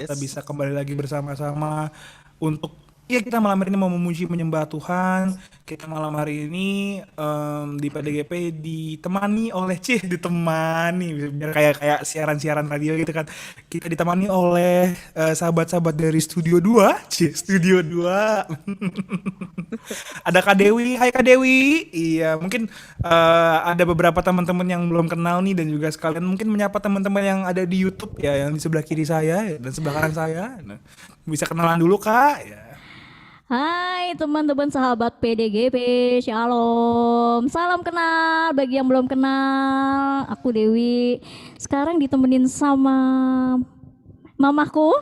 Kita Yes. bisa kembali lagi bersama-sama untuk ya kita malam hari ini mau memuji menyembah Tuhan. Kita malam hari ini di PDGP ditemani oleh ditemani biar kayak siaran-siaran radio gitu kan. Kita ditemani oleh sahabat-sahabat dari Studio 2, Studio 2. Ada Kak Dewi, hai Kak Dewi. Iya, mungkin ada beberapa teman-teman yang belum kenal nih dan juga sekalian mungkin menyapa teman-teman yang ada di YouTube ya, yang di sebelah kiri saya ya, dan sebelah kanan saya. Nah, bisa kenalan dulu Kak. Ya. Hai teman-teman sahabat PDGP, Shalom. Salam kenal bagi yang belum kenal. Aku Dewi. Sekarang ditemenin sama mamaku.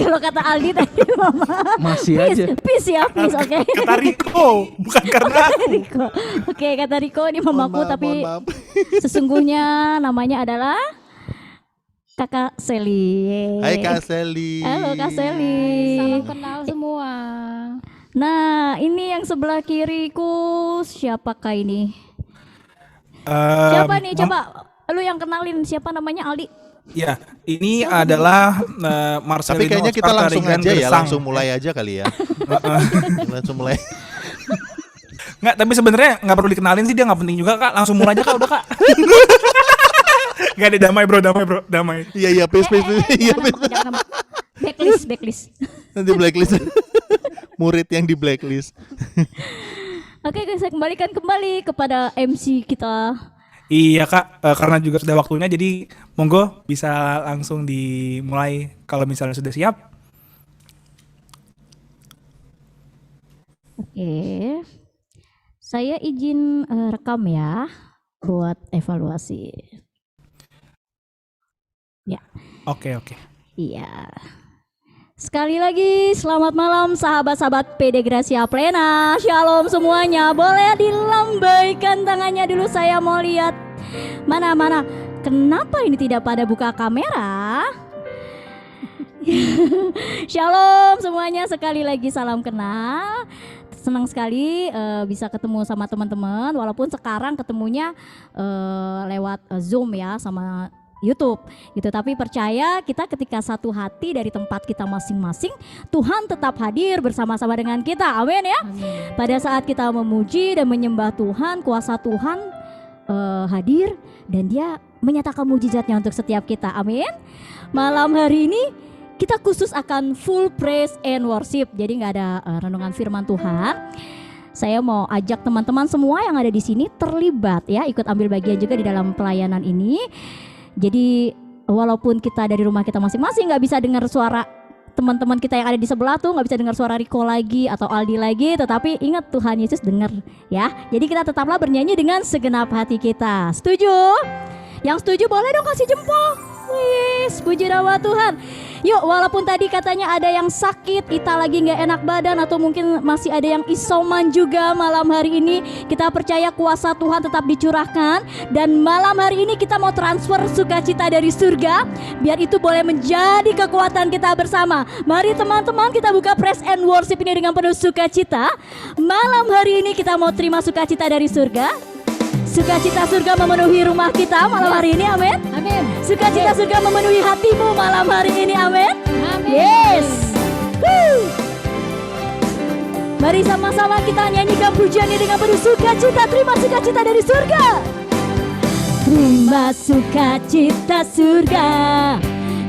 Kalau kata Aldi tadi mama. Masih aja. Peace ya, peace, oke. Kata Riko, bukan karena aku. Riko. Oke, kata Riko ini mamaku, tapi Mohon maaf. sesungguhnya namanya adalah Kakak Seli. Hai Kak Seli. Halo Kak Seli. Salam kenal semua. Nah, ini yang sebelah kiriku siapakah ini? Em, Siapa nih? Coba lu yang kenalin siapa namanya, Aldi? Ya, ini adalah Marcelino Tapi kayaknya kita Oscar langsung Tarigan aja ya, Gersang. langsung mulai aja kali ya. Langsung mulai. Nggak, tapi sebenarnya nggak perlu dikenalin sih, dia nggak penting juga Kak. Langsung mulai aja Kak, udah Kak. Nggak ada, damai bro, damai. Iya, please. Iya, Jangan. Backlist. Nanti blacklist. Murid yang di blacklist. Oke, guys, saya kembalikan kembali kepada MC kita. Iya Kak, karena juga sudah waktunya, jadi monggo bisa langsung dimulai kalau misalnya sudah siap. Oke. Saya izin rekam ya buat evaluasi. Ya. Oke. Iya. Sekali lagi selamat malam sahabat-sahabat PD Gracia Plena. Shalom semuanya. Boleh dilambaikan tangannya dulu, saya mau lihat. Mana. Kenapa ini tidak pada buka kamera? Shalom semuanya, sekali lagi salam kenal. Senang sekali bisa ketemu sama teman-teman, walaupun sekarang ketemunya lewat Zoom ya, sama YouTube gitu, tapi percaya kita ketika satu hati dari tempat kita masing-masing, Tuhan tetap hadir bersama-sama dengan kita, amin ya. Pada saat kita memuji dan menyembah Tuhan, kuasa Tuhan hadir dan dia menyatakan mujizatnya untuk setiap kita, amin. Malam hari ini kita khusus akan full praise and worship, jadi nggak ada renungan firman Tuhan. Saya mau ajak teman-teman semua yang ada di sini terlibat ya, ikut ambil bagian juga di dalam pelayanan ini. Jadi walaupun kita dari rumah kita masing-masing nggak bisa dengar suara teman-teman kita yang ada di sebelah tuh, nggak bisa dengar suara Riko lagi atau Aldi lagi, tetapi ingat Tuhan Yesus dengar ya. Jadi kita tetaplah bernyanyi dengan segenap hati kita. Setuju? Yang setuju boleh dong kasih jempol. Wis, puji nama Tuhan. Yuk, walaupun tadi katanya ada yang sakit, Ita lagi nggak enak badan, atau mungkin masih ada yang isoman juga malam hari ini, kita percaya kuasa Tuhan tetap dicurahkan. Dan malam hari ini kita mau transfer sukacita dari surga, biar itu boleh menjadi kekuatan kita bersama. Mari teman-teman, kita buka praise and worship ini dengan penuh sukacita. Malam hari ini kita mau terima sukacita dari surga. Sukacita surga memenuhi rumah kita malam hari ini, amin. Amin. Sukacita surga memenuhi hatimu malam hari ini, amin. Amin. Yes. Woo. Mari sama-sama kita nyanyikan pujian ini dengan penuh sukacita. Terima sukacita dari surga. Terima sukacita surga,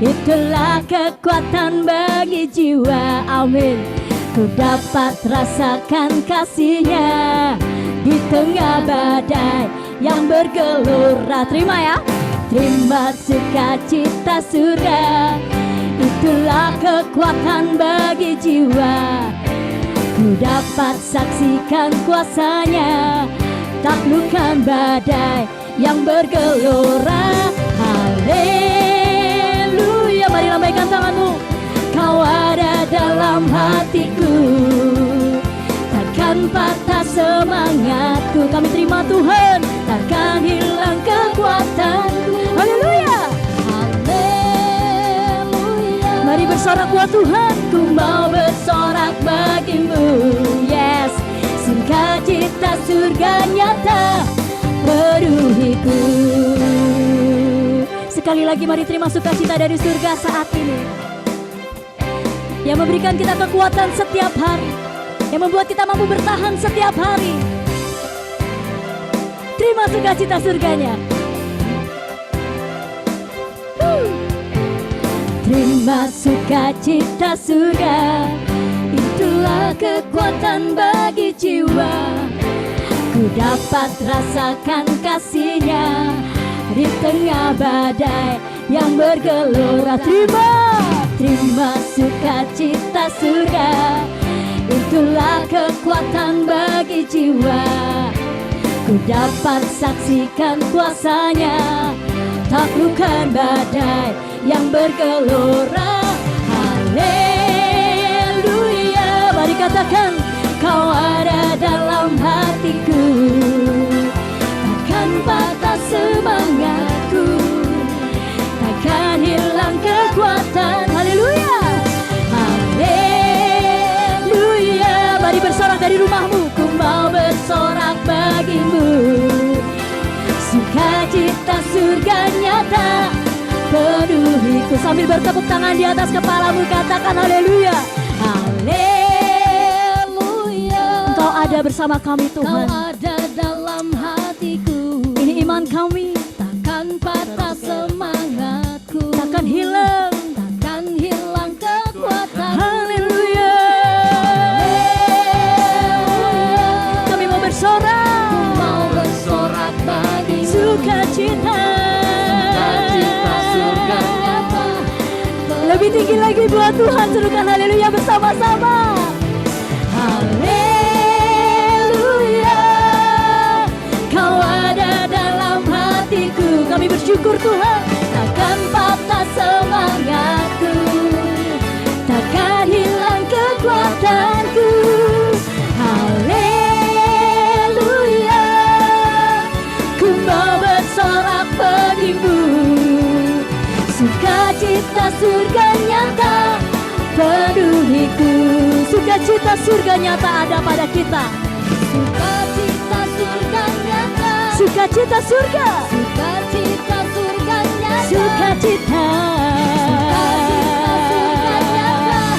itulah kekuatan bagi jiwa, amin. Ku dapat rasakan kasihnya di tengah badai yang bergelora. Terima ya. Terima sukacita surga, itulah kekuatan bagi jiwa. Ku dapat saksikan kuasanya, taklukkan badai yang bergelora. Haleluya. Mari lambaikan tanganmu. Kau ada dalam hatiku, takkan patah semangatku. Kami terima Tuhan, takkan hilang kekuatanku. Haleluya. Haleluya. Mari bersorak buat Tuhan, ku mau bersorak bagimu. Yes, sukacita surga nyata penuhiku. sekali lagi mari terima sukacita dari surga saat ini, yang memberikan kita kekuatan setiap hari, yang membuat kita mampu bertahan setiap hari. Terima sukacita surganya. Terima sukacita surga, itulah kekuatan bagi jiwa. Ku dapat rasakan kasihnya di tengah badai yang bergelora. Terima sukacita surga, itulah kekuatan bagi jiwa. Ku dapat saksikan kuasanya, taklukkan badai yang bergelora. Haleluya. Mari katakan, kau ada dalam hatiku, takkan patah semangatku, takkan hilang kekuatan. Haleluya. Haleluya. Mari bersorak dari rumahmu, ku mau bersorak bagimu. Sukacita surga nyata penuhiku. Sambil bertepuk tangan di atas kepalamu, katakan haleluya. Haleluya. Engkau ada bersama kami Tuhan. Engkau ada dalam hatiku. Ini iman kami. Takkan patah semangatku, takkan hilang kekuatan. Haleluya. Kami mau bersorak bagi sukacita. Lebih tinggi lagi buat Tuhan, serukan haleluya bersama-sama. Haleluya. Kau ada dalam hatiku. Kami bersyukur Tuhan. Takkan patah semangatku, takkan hilang kekuatanku. Haleluya. Ku mau bersorak bagimu. Sukacita surga nyata penuhiku. Sukacita surga nyata ada pada kita. Sukacita surga nyata. Sukacita surga. Sukacita surga nyata. Sukacita surga nyata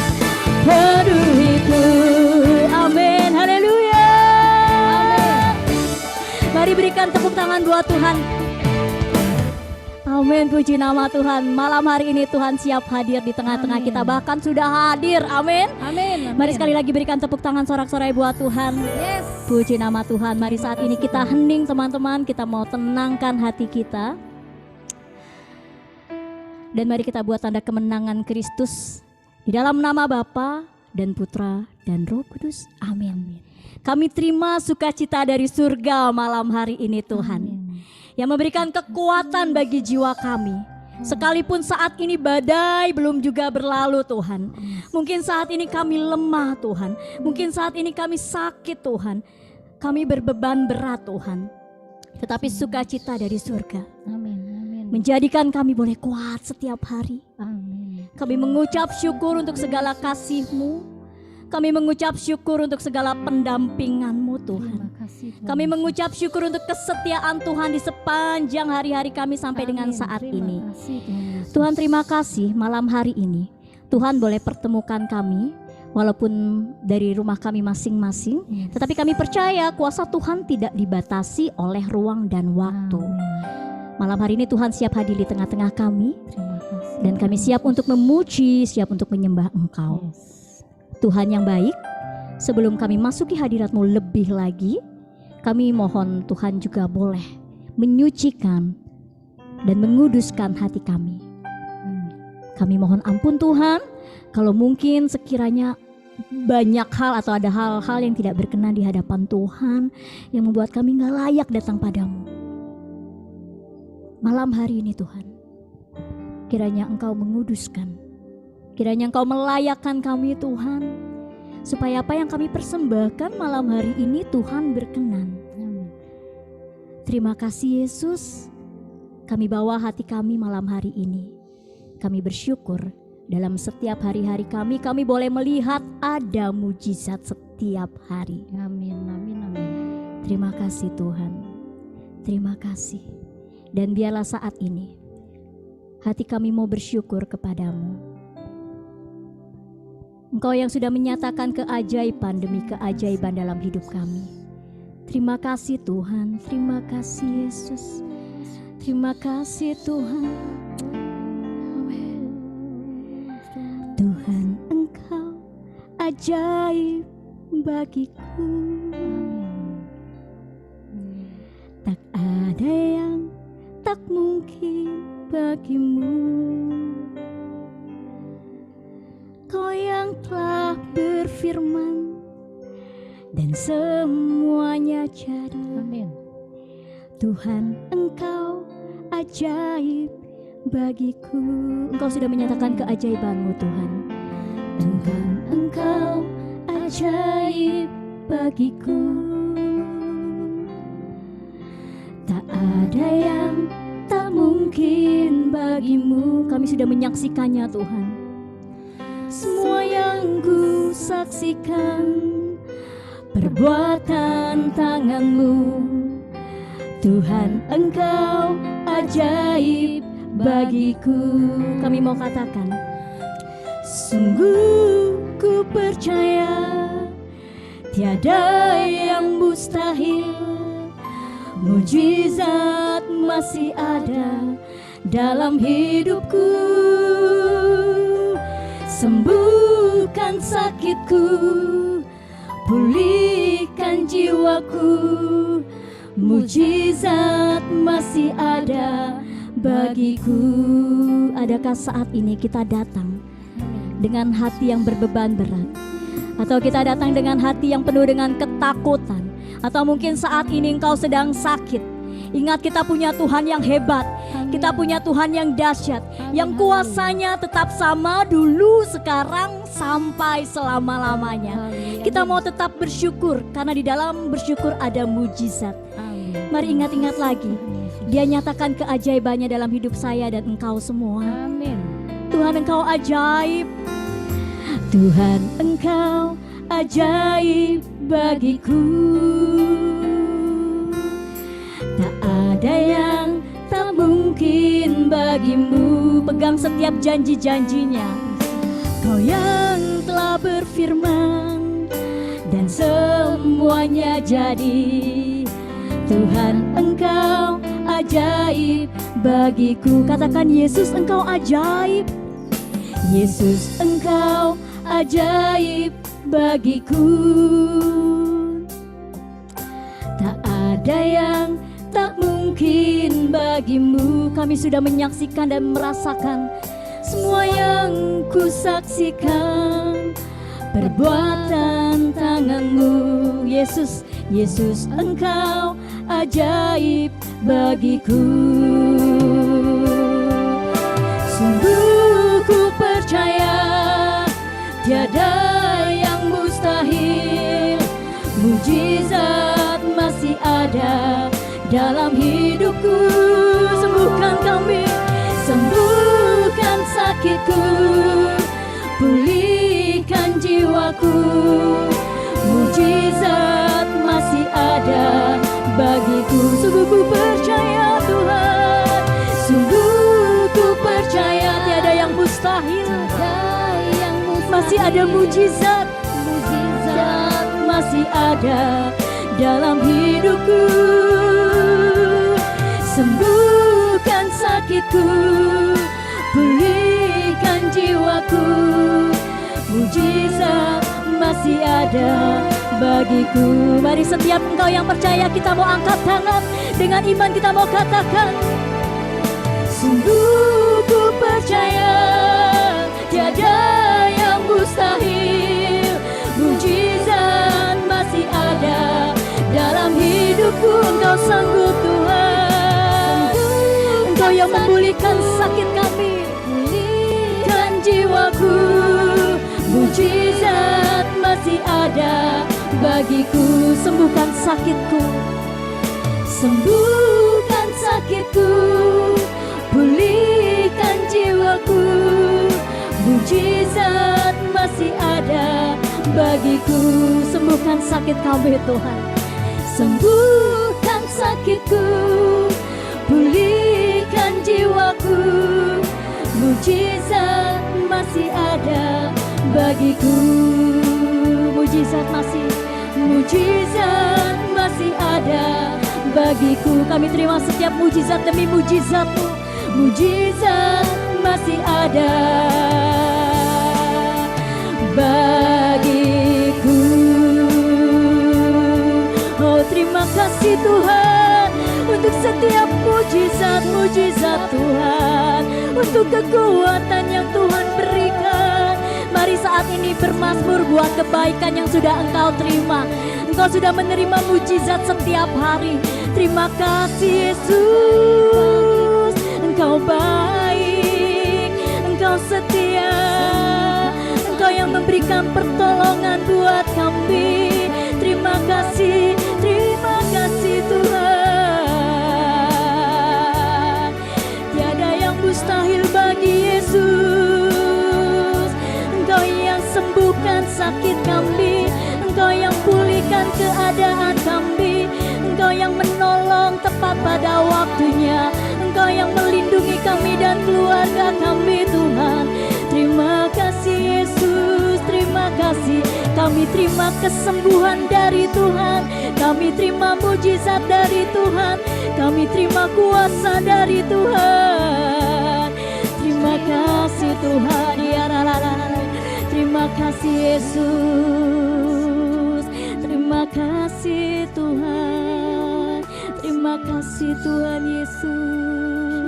penuhiku. Amin. Haleluya. Mari berikan tepuk tangan buat Tuhan. Amin, puji nama Tuhan. Malam hari ini Tuhan siap hadir di tengah-tengah kita, bahkan sudah hadir. Amin. Amin. Mari sekali lagi berikan tepuk tangan sorak-sorai buat Tuhan. Yes. Puji nama Tuhan. Mari saat ini kita hening teman-teman, kita mau tenangkan hati kita. Dan mari kita buat tanda kemenangan Kristus di dalam nama Bapa dan Putra dan Roh Kudus. Amin. Kami terima sukacita dari surga malam hari ini Tuhan. Amin. Yang memberikan kekuatan bagi jiwa kami. Sekalipun saat ini badai belum juga berlalu Tuhan. Mungkin saat ini kami lemah Tuhan. Mungkin saat ini kami sakit Tuhan. Kami berbeban berat Tuhan. Tetapi sukacita dari surga Amin. menjadikan kami boleh kuat setiap hari. Amin. Kami mengucap syukur untuk segala kasih-Mu. Kami mengucap syukur untuk segala pendampingan-Mu Tuhan. Terima kasih Tuhan. Kami mengucap syukur untuk kesetiaan Tuhan di sepanjang hari-hari kami sampai dengan saat Terima ini. kasih, Tuhan Yesus. Tuhan terima kasih malam hari ini. Tuhan boleh pertemukan kami walaupun dari rumah kami masing-masing. Yes. Tetapi kami percaya kuasa Tuhan tidak dibatasi oleh ruang dan waktu. Amin. Malam hari ini Tuhan siap hadir di tengah-tengah kami. Terima kasih. Dan kami siap untuk memuji, siap untuk menyembah Engkau. Yes. Tuhan yang baik, sebelum kami masuki hadirat-Mu lebih lagi, kami mohon Tuhan juga boleh menyucikan dan menguduskan hati kami. Kami mohon ampun Tuhan, kalau mungkin sekiranya banyak hal atau ada hal-hal yang tidak berkenan di hadapan Tuhan yang membuat kami gak layak datang padamu. Malam hari ini Tuhan, kiranya Engkau menguduskan, kiranya Engkau melayakkan kami Tuhan, supaya apa yang kami persembahkan malam hari ini Tuhan berkenan. Amin. Terima kasih Yesus, kami bawa hati kami malam hari ini. Kami bersyukur dalam setiap hari-hari kami boleh melihat ada mujizat setiap hari. Amin. Terima kasih Tuhan, terima kasih. Dan biarlah saat ini hati kami mau bersyukur kepadamu. Engkau yang sudah menyatakan keajaiban demi keajaiban dalam hidup kami. Terima kasih Tuhan, terima kasih Yesus, terima kasih Tuhan. Amin. Tuhan Engkau ajaib bagiku. Tak ada yang tak mungkin bagimu. Kau yang telah berfirman dan semuanya jadi. Amin. Tuhan Engkau ajaib bagiku. Engkau sudah menyatakan keajaiban-Mu Tuhan. Tuhan Engkau ajaib bagiku. Tak ada yang tak mungkin bagimu. Kami sudah menyaksikannya Tuhan. Semua yang ku saksikan perbuatan tangan-Mu. Tuhan Engkau ajaib bagiku. Kami mau katakan, sungguh ku percaya tiada yang mustahil. Mujizat masih ada dalam hidupku. Sembuhkan sakitku, pulihkan jiwaku. Mujizat masih ada bagiku. Adakah saat ini kita datang dengan hati yang berbeban berat? Atau kita datang dengan hati yang penuh dengan ketakutan? Atau mungkin saat ini engkau sedang sakit? Ingat, kita punya Tuhan yang hebat. Kita punya Tuhan yang dahsyat, yang kuasanya tetap sama dulu, sekarang, sampai selama-lamanya. Kita mau tetap bersyukur, karena di dalam bersyukur ada mujizat. Mari ingat-ingat lagi, Dia nyatakan keajaibannya dalam hidup saya dan engkau semua. Amin. Tuhan Engkau ajaib. Tuhan Engkau ajaib bagiku. Tak ada yang tak mungkin bagimu. Pegang setiap janji-janjinya. Kau yang telah berfirman dan semuanya jadi. Tuhan Engkau ajaib bagiku. Katakan, Yesus Engkau ajaib. Yesus Engkau ajaib bagiku. Tak ada yang tak mungkin bagimu. Kami sudah menyaksikan dan merasakan semua yang ku saksikan perbuatan tangan-Mu. Yesus, Yesus Engkau ajaib bagiku. Sungguh ku percaya tiada yang mustahil. Mujizat masih ada dalam hidupku. Sembuhkan kami, sembuhkan sakitku, pulihkan jiwaku. Mujizat masih ada bagiku. Sungguh ku percaya Tuhan, sungguh ku percaya tiada yang mustahil. Masih ada mujizat, mujizat masih ada dalam hidupku. Sembuhkan sakitku, pulihkan jiwaku. Mujizat masih ada bagiku. Mari setiap engkau yang percaya, kita mau angkat tangan. Dengan iman kita mau katakan, sungguh ku percaya tiada yang mustahil. Mujizat masih ada dalam hidupku. Engkau sanggup Tuhan. Engkau yang memulihkan sakit kami, pulihkan jiwaku. Mujizat masih ada bagiku. Sembuhkan sakitku, sembuhkan sakitku, pulihkan jiwaku. Mujizat masih ada bagiku. Sembuhkan sakit kami Tuhan, sembuhkan sakitku, pulihkan jiwaku. mujizat masih ada bagiku. Mujizat masih ada bagiku. Kami terima setiap mujizat demi mujizat-Mu. Mujizat masih ada bagiku. Oh, terima kasih Tuhan untuk setiap mujizat-mujizat Tuhan, untuk kekuatan yang Tuhan berikan. Mari saat ini bermazmur buat kebaikan yang sudah Engkau terima. Engkau sudah menerima mujizat setiap hari. Terima kasih Yesus, Engkau baik, Engkau setia, Engkau yang memberikan pertolongan buat kami. Terima kasih Tuhan. Tiada yang mustahil bagi Yesus. Engkau yang sembuhkan sakit kami, Engkau yang pulihkan keadaan kami, Engkau yang menolong tepat pada waktunya, Engkau yang melindungi kami dan keluarga kami Tuhan. Terima kasih Yesus, terima kasih. Kami terima kesembuhan dari Tuhan, kami terima mujizat dari Tuhan, kami terima kuasa dari Tuhan. Terima kasih Tuhan, ya terima kasih Yesus, terima kasih Tuhan, terima kasih Tuhan Yesus.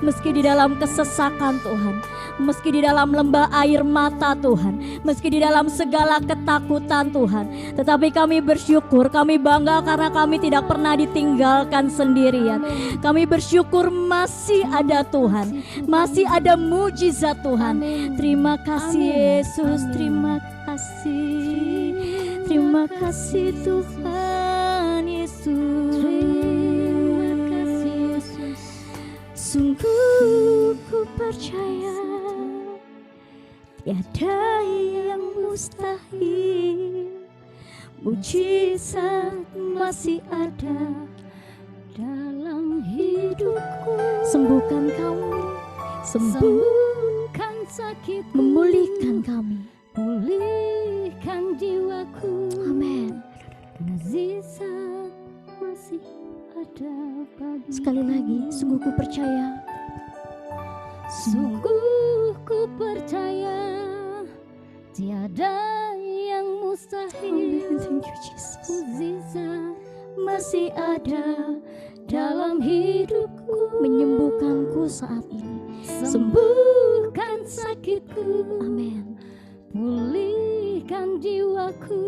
Meski di dalam kesesakan Tuhan, meski di dalam lembah air mata Tuhan, meski di dalam segala ketakutan Tuhan, tetapi kami bersyukur, kami bangga karena kami tidak pernah ditinggalkan sendirian. Kami bersyukur masih ada Tuhan, masih ada mujizat Tuhan. Terima kasih Yesus, terima kasih, terima kasih Tuhan Yesus. Terima kasih Yesus. Sungguh ku percaya tiada yang mustahil, mujizat masih ada dalam hidupku. Sembuhkan kami, sembuhkan sakit, memulihkan kami, pulihkan jiwaku. Amin. Mujizat masih ada bagi. Sekali lagi, sungguh ku percaya, sungguh ku percaya tiada yang mustahil. Thank you, Jesus. Mujizat masih ada dalam hidupku, menyembuhkanku saat ini, sembuhkan sakitku. Amin. Pulihkan jiwaku,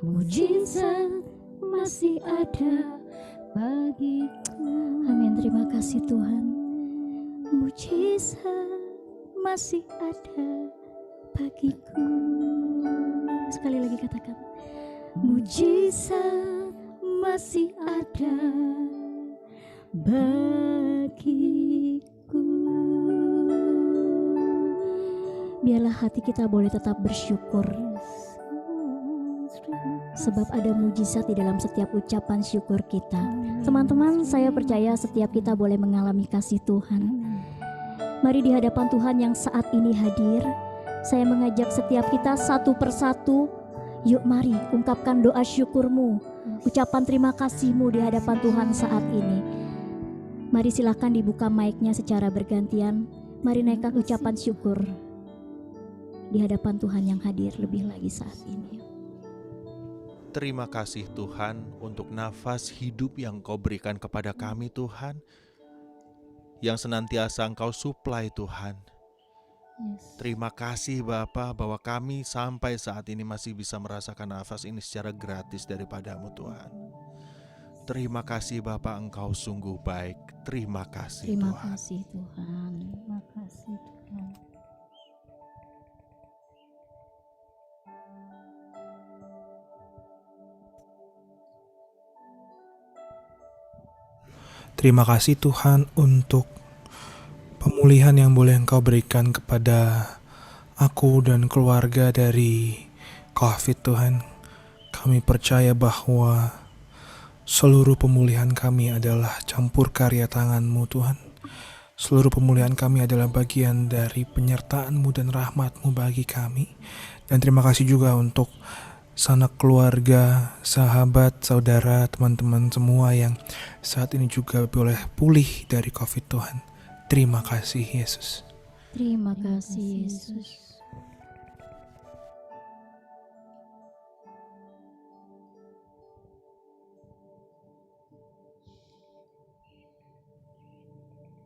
mujizat masih ada bagiku. Amin. Terima kasih Tuhan. Mujizat masih ada bagiku. Sekali lagi katakan, mujizat masih ada bagiku. Biarlah hati kita boleh tetap bersyukur, sebab ada mujizat di dalam setiap ucapan syukur kita. Teman-teman, saya percaya setiap kita boleh mengalami kasih Tuhan. Mari di hadapan Tuhan yang saat ini hadir, saya mengajak setiap kita satu persatu, yuk mari ungkapkan doa syukurmu, ucapan terima kasihmu di hadapan Tuhan saat ini. Mari silakan dibuka mic-nya secara bergantian. Mari naikkan ucapan syukur di hadapan Tuhan yang hadir lebih lagi saat ini. Terima kasih Tuhan untuk nafas hidup yang Kau berikan kepada kami Tuhan, yang senantiasa Engkau suplai Tuhan. Terima kasih Bapa bahwa kami sampai saat ini masih bisa merasakan nafas ini secara gratis daripada-Mu Tuhan. Terima kasih Bapa, Engkau sungguh baik. Terima kasih Terima Tuhan. kasih Tuhan. Terima kasih Tuhan. Terima kasih Tuhan untuk pemulihan yang boleh Engkau berikan kepada aku dan keluarga dari COVID Tuhan. Kami percaya bahwa seluruh pemulihan kami adalah campur karya tangan-Mu Tuhan. Seluruh pemulihan kami adalah bagian dari penyertaan-Mu dan rahmat-Mu bagi kami. Dan terima kasih juga untuk sanak keluarga, sahabat, saudara, teman-teman semua yang saat ini juga boleh pulih dari COVID Tuhan. Terima kasih Yesus. Terima kasih Yesus.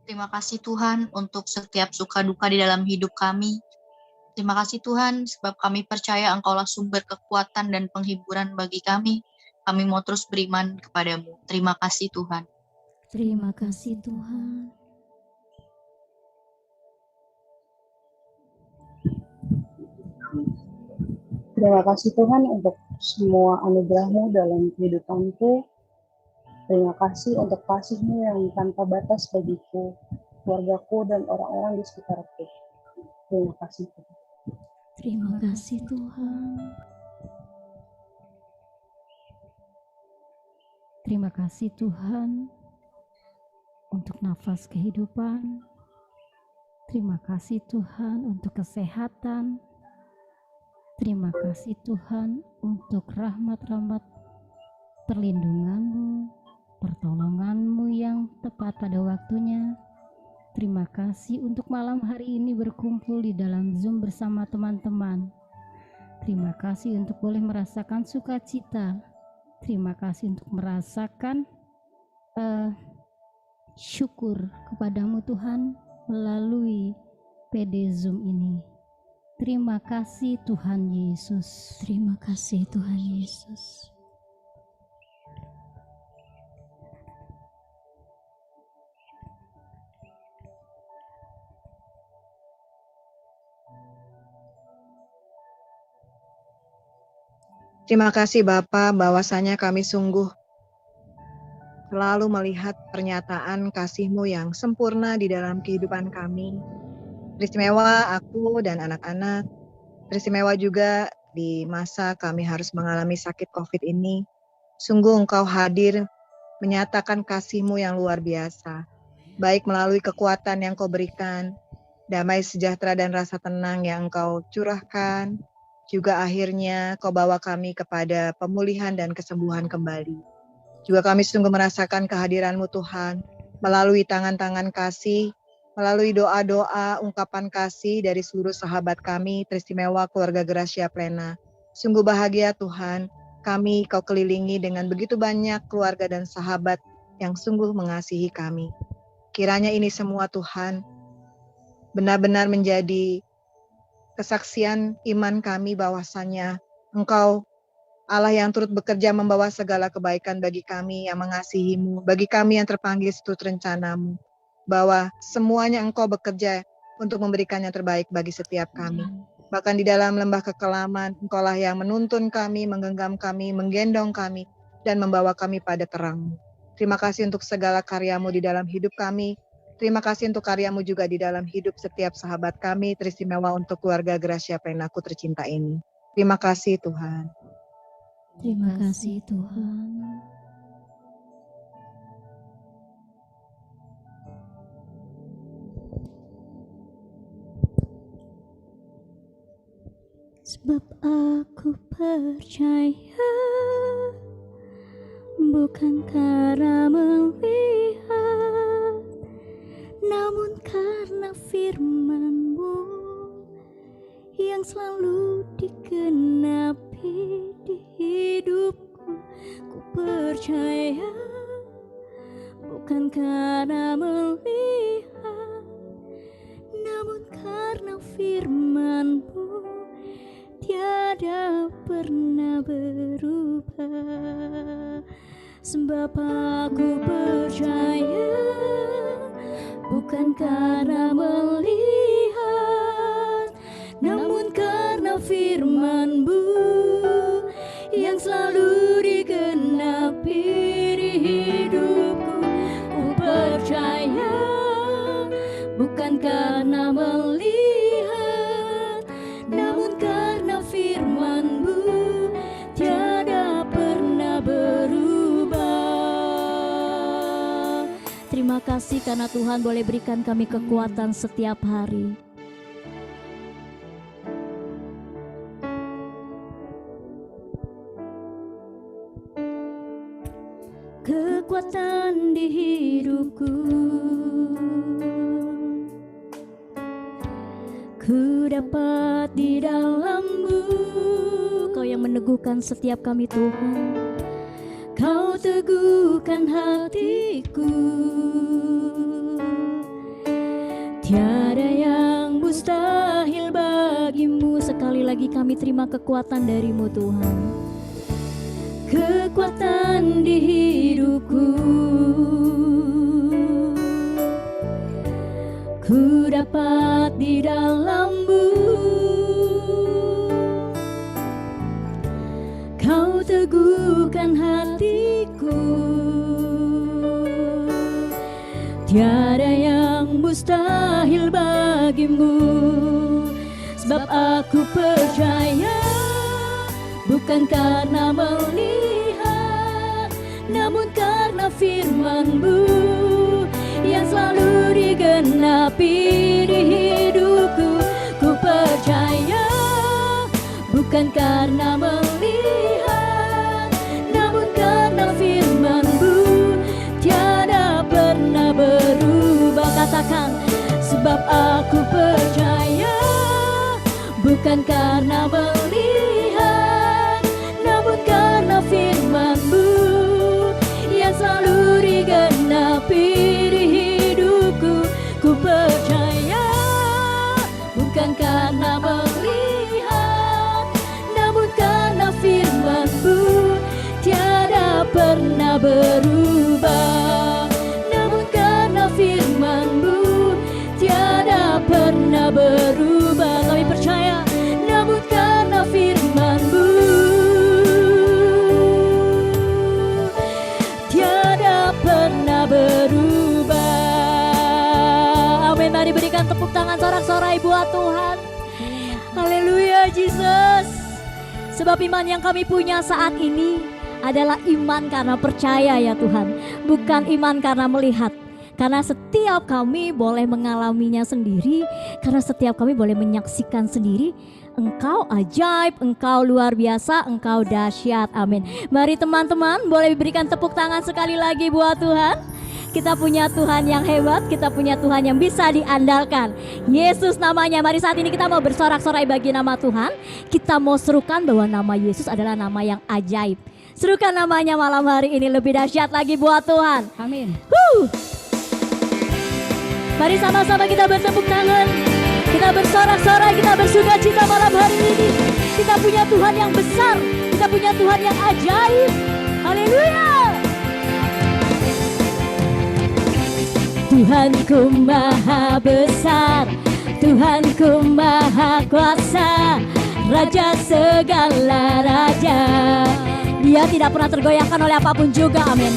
Terima kasih Tuhan untuk setiap suka duka di dalam hidup kami. Terima kasih Tuhan sebab kami percaya Engkaulah sumber kekuatan dan penghiburan bagi kami. Kami mau terus beriman kepadamu. Terima kasih Tuhan. Terima kasih Tuhan. Terima kasih Tuhan untuk semua anugerah-Mu dalam kehidupanku. Terima kasih untuk kasih-Mu yang tanpa batas bagiku, keluargaku, dan orang-orang di sekitarku. Terima kasih Tuhan. Terima kasih Tuhan. Terima kasih Tuhan untuk nafas kehidupan. Terima kasih Tuhan untuk kesehatan. Terima kasih Tuhan untuk rahmat-rahmat perlindungan-Mu, pertolongan-Mu yang tepat pada waktunya. Terima kasih untuk malam hari ini berkumpul di dalam Zoom bersama teman-teman. Terima kasih untuk boleh merasakan sukacita. Terima kasih untuk merasakan syukur kepadamu Tuhan melalui PD Zoom ini. Terima kasih Tuhan Yesus. Terima kasih Tuhan Yesus. Terima kasih Bapa, bahwasanya kami sungguh selalu melihat pernyataan kasih-Mu yang sempurna di dalam kehidupan kami. Teristimewa aku dan anak-anak, teristimewa juga di masa kami harus mengalami sakit COVID ini. Sungguh Engkau hadir menyatakan kasih-Mu yang luar biasa, baik melalui kekuatan yang Kau berikan, damai sejahtera dan rasa tenang yang Engkau curahkan, juga akhirnya Kau bawa kami kepada pemulihan dan kesembuhan kembali. Juga kami sungguh merasakan kehadiran-Mu Tuhan, melalui tangan-tangan kasih, melalui doa-doa, ungkapan kasih dari seluruh sahabat kami, teristimewa keluarga Gracia Plena. Sungguh bahagia Tuhan, kami Kau kelilingi dengan begitu banyak keluarga dan sahabat yang sungguh mengasihi kami. Kiranya ini semua Tuhan, benar-benar menjadi kesaksian iman kami bahwasanya Engkau Allah yang turut bekerja membawa segala kebaikan bagi kami yang mengasihi-Mu, bagi kami yang terpanggil seturut rencana-Mu, bahwa semuanya Engkau bekerja untuk memberikan yang terbaik bagi setiap kami. Bahkan di dalam lembah kekelaman, Engkaulah yang menuntun kami, menggenggam kami, menggendong kami, dan membawa kami pada terang-Mu. Terima kasih untuk segala karya-Mu di dalam hidup kami. Terima kasih untuk karya-Mu juga di dalam hidup setiap sahabat kami, teristimewa untuk keluarga Gracia Plenaku tercinta ini. Terima kasih Tuhan. Terima kasih Tuhan. Sebab aku percaya bukan karena melihat, namun karena firman-Mu yang selalu digenapi di hidupku. Ku percaya bukan karena melihat, namun karena firman-Mu tiada pernah berubah. Sebab aku percaya bukan karena melihat, namun karena firman-Mu yang selalu digenapi di hidupku. Ku percaya bukan karena melihat, namun karena firman-Mu tiada pernah berubah. Terima Terima kasih karena Tuhan boleh berikan kami kekuatan setiap hari. Kekuatan di hidupku, ku dapat di dalam-Mu. Kau yang meneguhkan setiap kami Tuhan, Kau teguhkan hatiku. Tiada yang mustahil bagimu. Sekali lagi kami terima kekuatan dari-Mu Tuhan. Kekuatan di hidupku, ku dapat di dalam-Mu. Kau teguhkan hatiku. Tiada yang mustahil bagimu. Sebab aku percaya, bukan karena melihat, namun karena firman-Mu yang selalu digenapi di hidupku. Ku percaya, bukan karena melihat, namun karena firman-Mu tiada pernah berubah. Katakan, sebab aku percaya, bukan karena melihat, namun karena firman-Mu yang selalu digenapi di hidupku. Ku percaya, bukan karena melihat, namun karena firman-Mu tiada pernah berubah. Namun karena firman-Mu tiada pernah berubah. Kami percaya, namun karena firman-Mu tiada pernah berubah. Amin. Mari berikan tepuk tangan sorak-sorai buat Tuhan. Haleluya Yesus. Sebab iman yang kami punya saat ini adalah iman karena percaya ya Tuhan, bukan iman karena melihat. Karena setiap kami boleh mengalaminya sendiri, karena setiap kami boleh menyaksikan sendiri. Engkau ajaib, Engkau luar biasa, Engkau dahsyat. Amin. Mari teman-teman boleh berikan tepuk tangan sekali lagi buat Tuhan. Kita punya Tuhan yang hebat, kita punya Tuhan yang bisa diandalkan. Yesus namanya. Mari saat ini kita mau bersorak-sorai bagi nama Tuhan. Kita mau serukan bahwa nama Yesus adalah nama yang ajaib. Serukan namanya malam hari ini, lebih dahsyat lagi buat Tuhan. Amin. Mari sama-sama kita bertepuk tangan. Kita bersorak-sorai, kita bersuka cita malam hari ini. Kita punya Tuhan yang besar, kita punya Tuhan yang ajaib. Haleluya. Tuhanku maha besar, Tuhanku maha kuasa, Raja segala raja. Dia tidak pernah tergoyahkan oleh apapun juga, amin.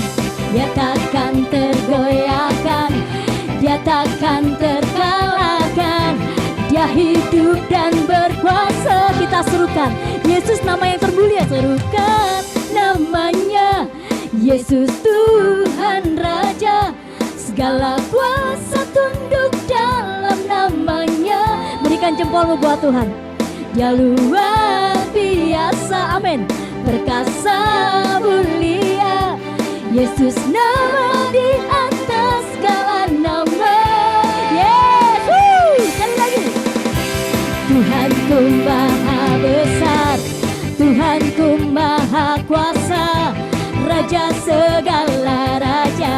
Dia takkan tergoyahkan, dia takkan terkalahkan. Dia hidup dan berkuasa. Kita serukan Yesus, nama yang termulia. Serukan namanya Yesus, Tuhan Raja. Segala kuasa tunduk dalam namanya. Berikan jempolmu buat Tuhan. Dia luar biasa, amin. Perkasa mulia, Yesus nama di atas segala nama. Yes, sekali lagi. Tuhanku maha besar, Tuhanku maha kuasa, Raja segala raja.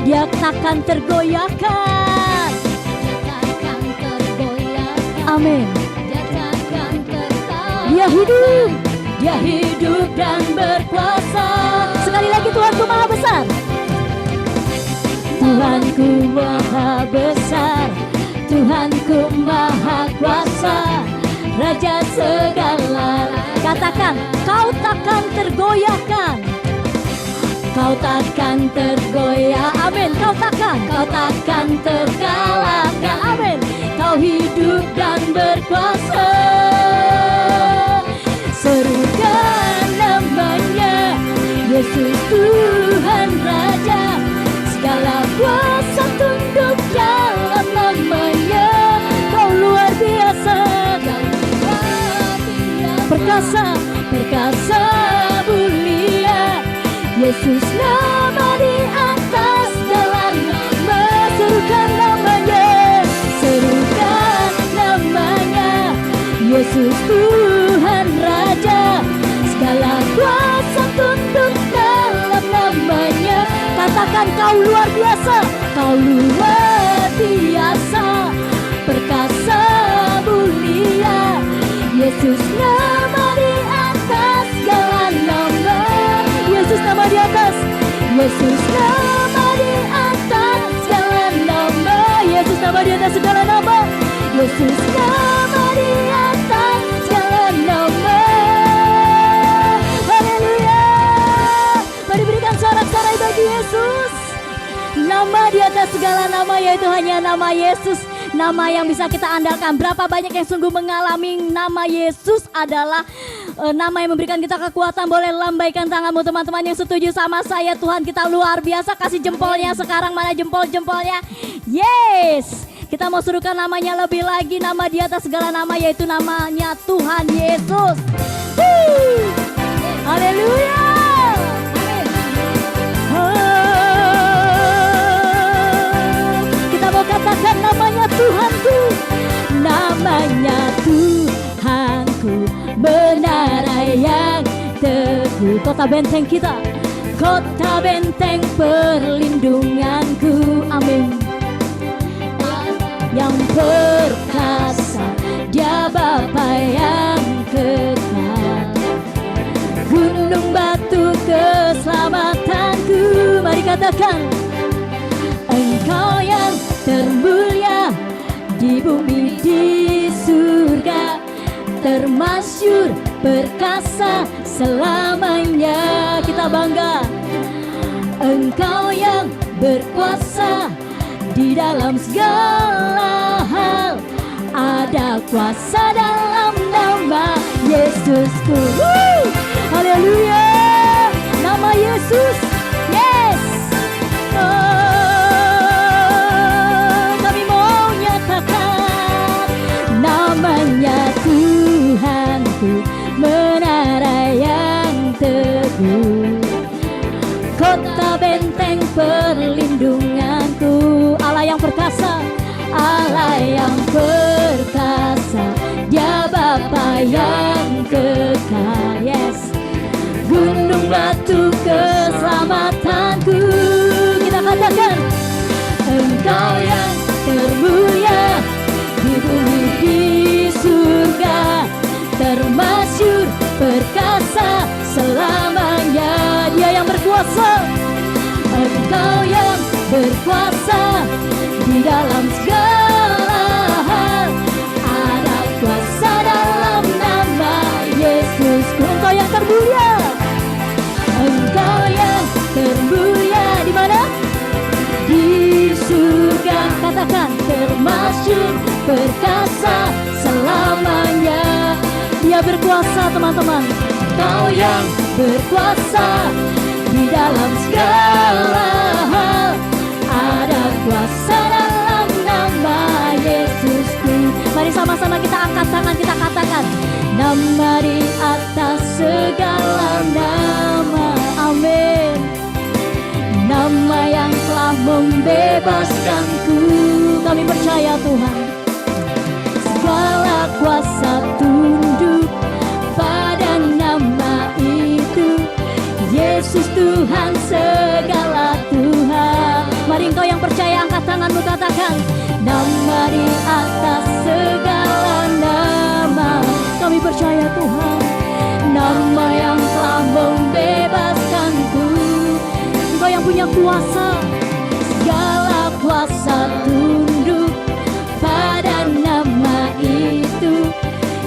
Dia takkan tergoyahkan, takkan tergoyahkan. Amin. Dia takkan terkalahkan. Dia hidup, dia hidup dan berkuasa. Sekali lagi, Tuhanku maha besar, Tuhanku maha besar, Tuhanku maha kuasa, Raja segala. Katakan, kau takkan tergoyahkan, kau takkan tergoyah, amin. Kau takkan terkalahkan, amin. Kau hidup dan berkuasa. Serukan namanya Yesus, Tuhan Raja. Segala kuasa berkuasa, perkasa mulia. Yesus nama di atas segala nama, serukan namanya, serukan namanya. Yesus Tuhan Raja, segala kuasa tunduk dalam namanya. Katakan kau luar biasa, kau luar biasa, perkasa mulia. Yesus nama di atas segala nama. Yesus nama di atas, Yesus nama di atas segala nama. Yesus nama di atas segala nama. Yesus nama di atas segala nama. Haleluya. Mari berikan sorak-sorai bagi Yesus. Nama di atas segala nama, yaitu hanya nama Yesus. Nama yang bisa kita andalkan. Berapa banyak yang sungguh mengalami nama Yesus adalah nama yang memberikan kita kekuatan. Boleh lambaikan tanganmu teman-teman yang setuju sama saya. Tuhan kita luar biasa. Kasih jempolnya sekarang. Mana jempol-jempolnya? Yes. Kita mau suruhkan namanya lebih lagi. Nama di atas segala nama, yaitu namanya Tuhan Yesus. Haleluya. Kita mau katakan namanya Tuhanku, namanya Tuhanku, menara yang teguh, kota benteng kita, kota benteng perlindunganku. Amin. Yang perkasa, Dia Bapa yang kekal, gunung batu keselamatanku. Mari katakan, Engkau yang termulia di bumi di surga, termasyur perkasa selamanya. Kita bangga. Engkau yang berkuasa di dalam segala hal, ada kuasa dalam nama Yesusku. Haleluya. Nama Yesus. Yes. Kami mau nyatakan namanya Tuhanku, menara yang teguh, kota benteng perlindunganku. Allah yang perkasa, Allah yang perkasa, Dia Bapa yang kekal. Yes. Gunung batu keselamatanku. Kita katakan, Engkau yang termulia di bumi di surga, termasyur perkasa selamanya. Dia yang berkuasa, Engkau yang berkuasa di dalam segala hal, ada kuasa dalam nama Yesusku. Engkau yang termulia, Engkau yang termulia di mana? Di surga. Katakan, termasyur perkasa selamanya. Dia berkuasa teman-teman. Engkau yang berkuasa di dalam segala hal, ada kuasa dalam nama Yesusku. Mari sama-sama kita angkat tangan, kita katakan, nama di atas segala nama. Amin. Nama yang telah membebaskanku. Kami percaya Tuhan, segala kuasa tunduk pada nama itu, Yesus Tuhan, segala Tuhan. Mari engkau yang percaya angkat tanganmu, katakan, nama di atas segala nama. Kami percaya Tuhan, nama yang telah membebaskanku. Engkau yang punya kuasa, segala kuasa tunduk pada nama itu,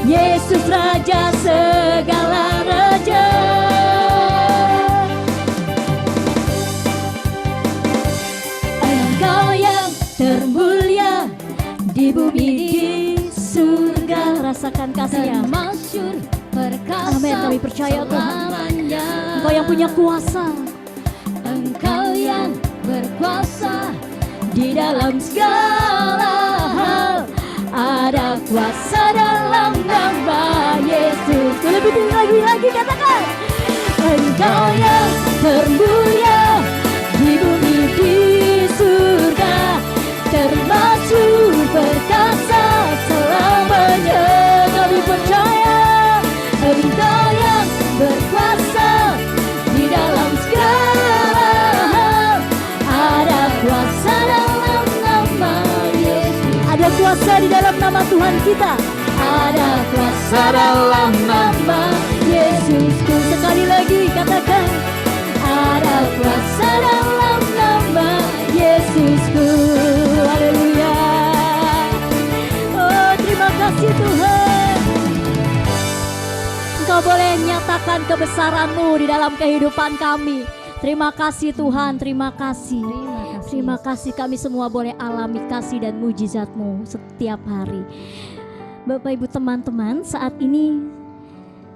Yesus Raja segala raja. Engkau yang termulia di bumi di surga, rasakan kasih-Nya. Termasyur perkasa. Amin, kami percaya Tuhan. Engkau yang punya kuasa, Engkau yang berkuasa di dalam segala hal, ada kuasa dalam nama Yesus. lebih tinggi lagi katakan. Engkau yang termulia di bumi di surga, termasuk perkasa selamanya. Kami percaya Engkau yang berkuasa di dalam segala hal. Ada kuasa dalam nama Yesus. Ada kuasa di dalam nama Tuhan kita. Ada kuasa dalam nama Yesusku. Sekali lagi katakan, ada kuasa dalam nama Yesusku. Haleluya. Oh, terima kasih Tuhan. Engkau boleh nyatakan kebesaran-Mu di dalam kehidupan kami. Terima kasih Tuhan, terima kasih. Terima kasih kami semua boleh alami kasih dan mujizat-Mu setiap hari. Bapak Ibu teman-teman, saat ini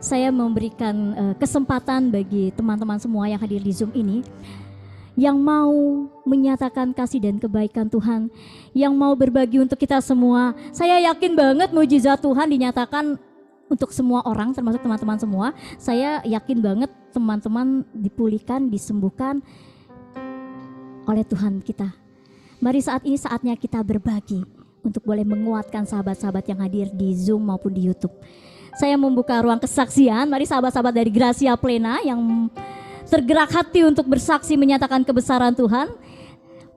saya memberikan kesempatan bagi teman-teman semua yang hadir di Zoom ini yang mau menyatakan kasih dan kebaikan Tuhan, yang mau berbagi untuk kita semua. Saya yakin banget mujizat Tuhan dinyatakan untuk semua orang, termasuk teman-teman semua. Saya yakin banget teman-teman dipulihkan, disembuhkan oleh Tuhan kita. Mari saat ini saatnya kita berbagi untuk boleh menguatkan sahabat-sahabat yang hadir di Zoom maupun di YouTube. Saya membuka ruang kesaksian. Mari sahabat-sahabat dari Gracia Plena yang tergerak hati untuk bersaksi menyatakan kebesaran Tuhan,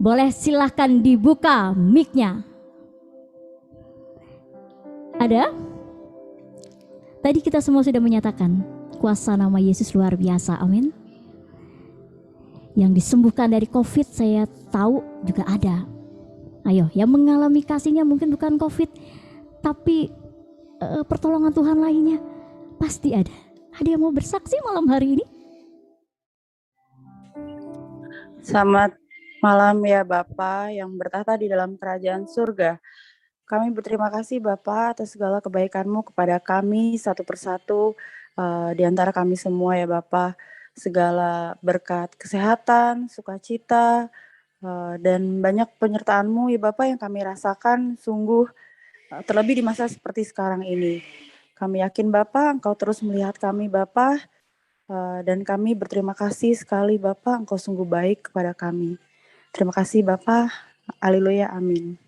boleh silahkan dibuka mic-nya. Ada? Tadi kita semua sudah menyatakan kuasa nama Yesus luar biasa, amin. Yang disembuhkan dari COVID saya tahu juga ada. Ayo, yang mengalami kasihnya mungkin bukan COVID, tapi pertolongan Tuhan lainnya pasti ada. Ada yang mau bersaksi malam hari ini? Selamat malam ya Bapa yang bertahta di dalam kerajaan surga. Kami berterima kasih Bapa atas segala kebaikan-Mu kepada kami satu persatu di antara kami semua ya Bapa. Segala berkat kesehatan, sukacita, dan banyak penyertaan-Mu ya Bapa yang kami rasakan sungguh terlebih di masa seperti sekarang ini. Kami yakin Bapa Engkau terus melihat kami Bapa, dan kami berterima kasih sekali Bapa, Engkau sungguh baik kepada kami. Terima kasih Bapa. Haleluya, amin.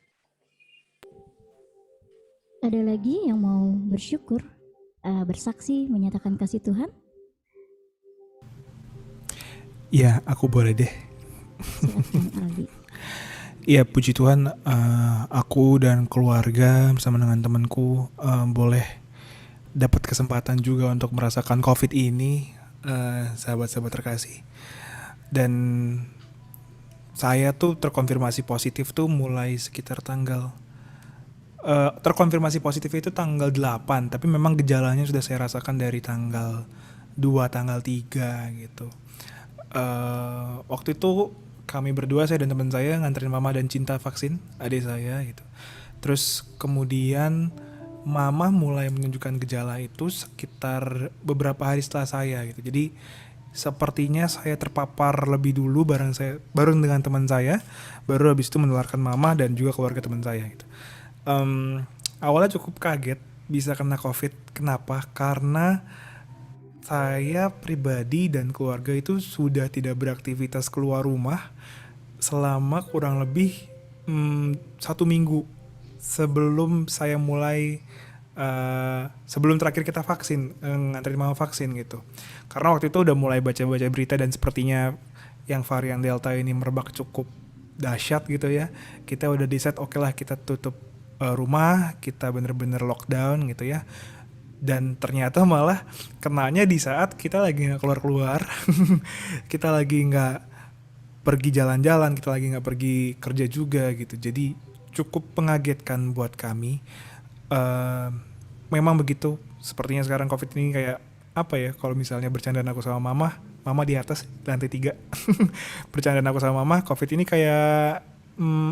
Ada lagi yang mau bersyukur, bersaksi, menyatakan kasih Tuhan? Ya, aku boleh deh. Silakan Aldi. Ya, puji Tuhan, aku dan keluarga bersama dengan temanku boleh dapat kesempatan juga untuk merasakan COVID ini, sahabat-sahabat terkasih. Dan saya tuh terkonfirmasi positif tuh mulai sekitar terkonfirmasi positif itu tanggal 8, tapi memang gejalanya sudah saya rasakan dari tanggal 2, tanggal 3 gitu. Waktu itu kami berdua, saya dan teman saya nganterin Mama dan Cinta vaksin, adik saya gitu. Terus kemudian Mama mulai menunjukkan gejala itu sekitar beberapa hari setelah saya gitu. Jadi sepertinya saya terpapar lebih dulu bareng dengan teman saya, baru habis itu menularkan Mama dan juga keluarga teman saya gitu. Awalnya cukup kaget bisa kena COVID. Kenapa? Karena saya pribadi dan keluarga itu sudah tidak beraktivitas keluar rumah selama kurang lebih 1 minggu sebelum saya mulai sebelum terakhir kita vaksin, nganterin Mama vaksin gitu. Karena waktu itu udah mulai baca-baca berita dan sepertinya yang varian Delta ini merebak cukup dahsyat gitu ya. Kita udah decide oke lah kita tutup rumah, kita bener-bener lockdown gitu ya. Dan ternyata malah kenanya di saat kita lagi gak keluar-keluar, kita lagi gak pergi jalan-jalan, kita lagi gak pergi kerja juga gitu. Jadi cukup mengagetkan buat kami. Memang begitu, sepertinya sekarang COVID ini kayak apa ya, kalau misalnya bercandaan aku sama Mama di atas lantai 3. Bercandaan aku sama Mama, COVID ini kayak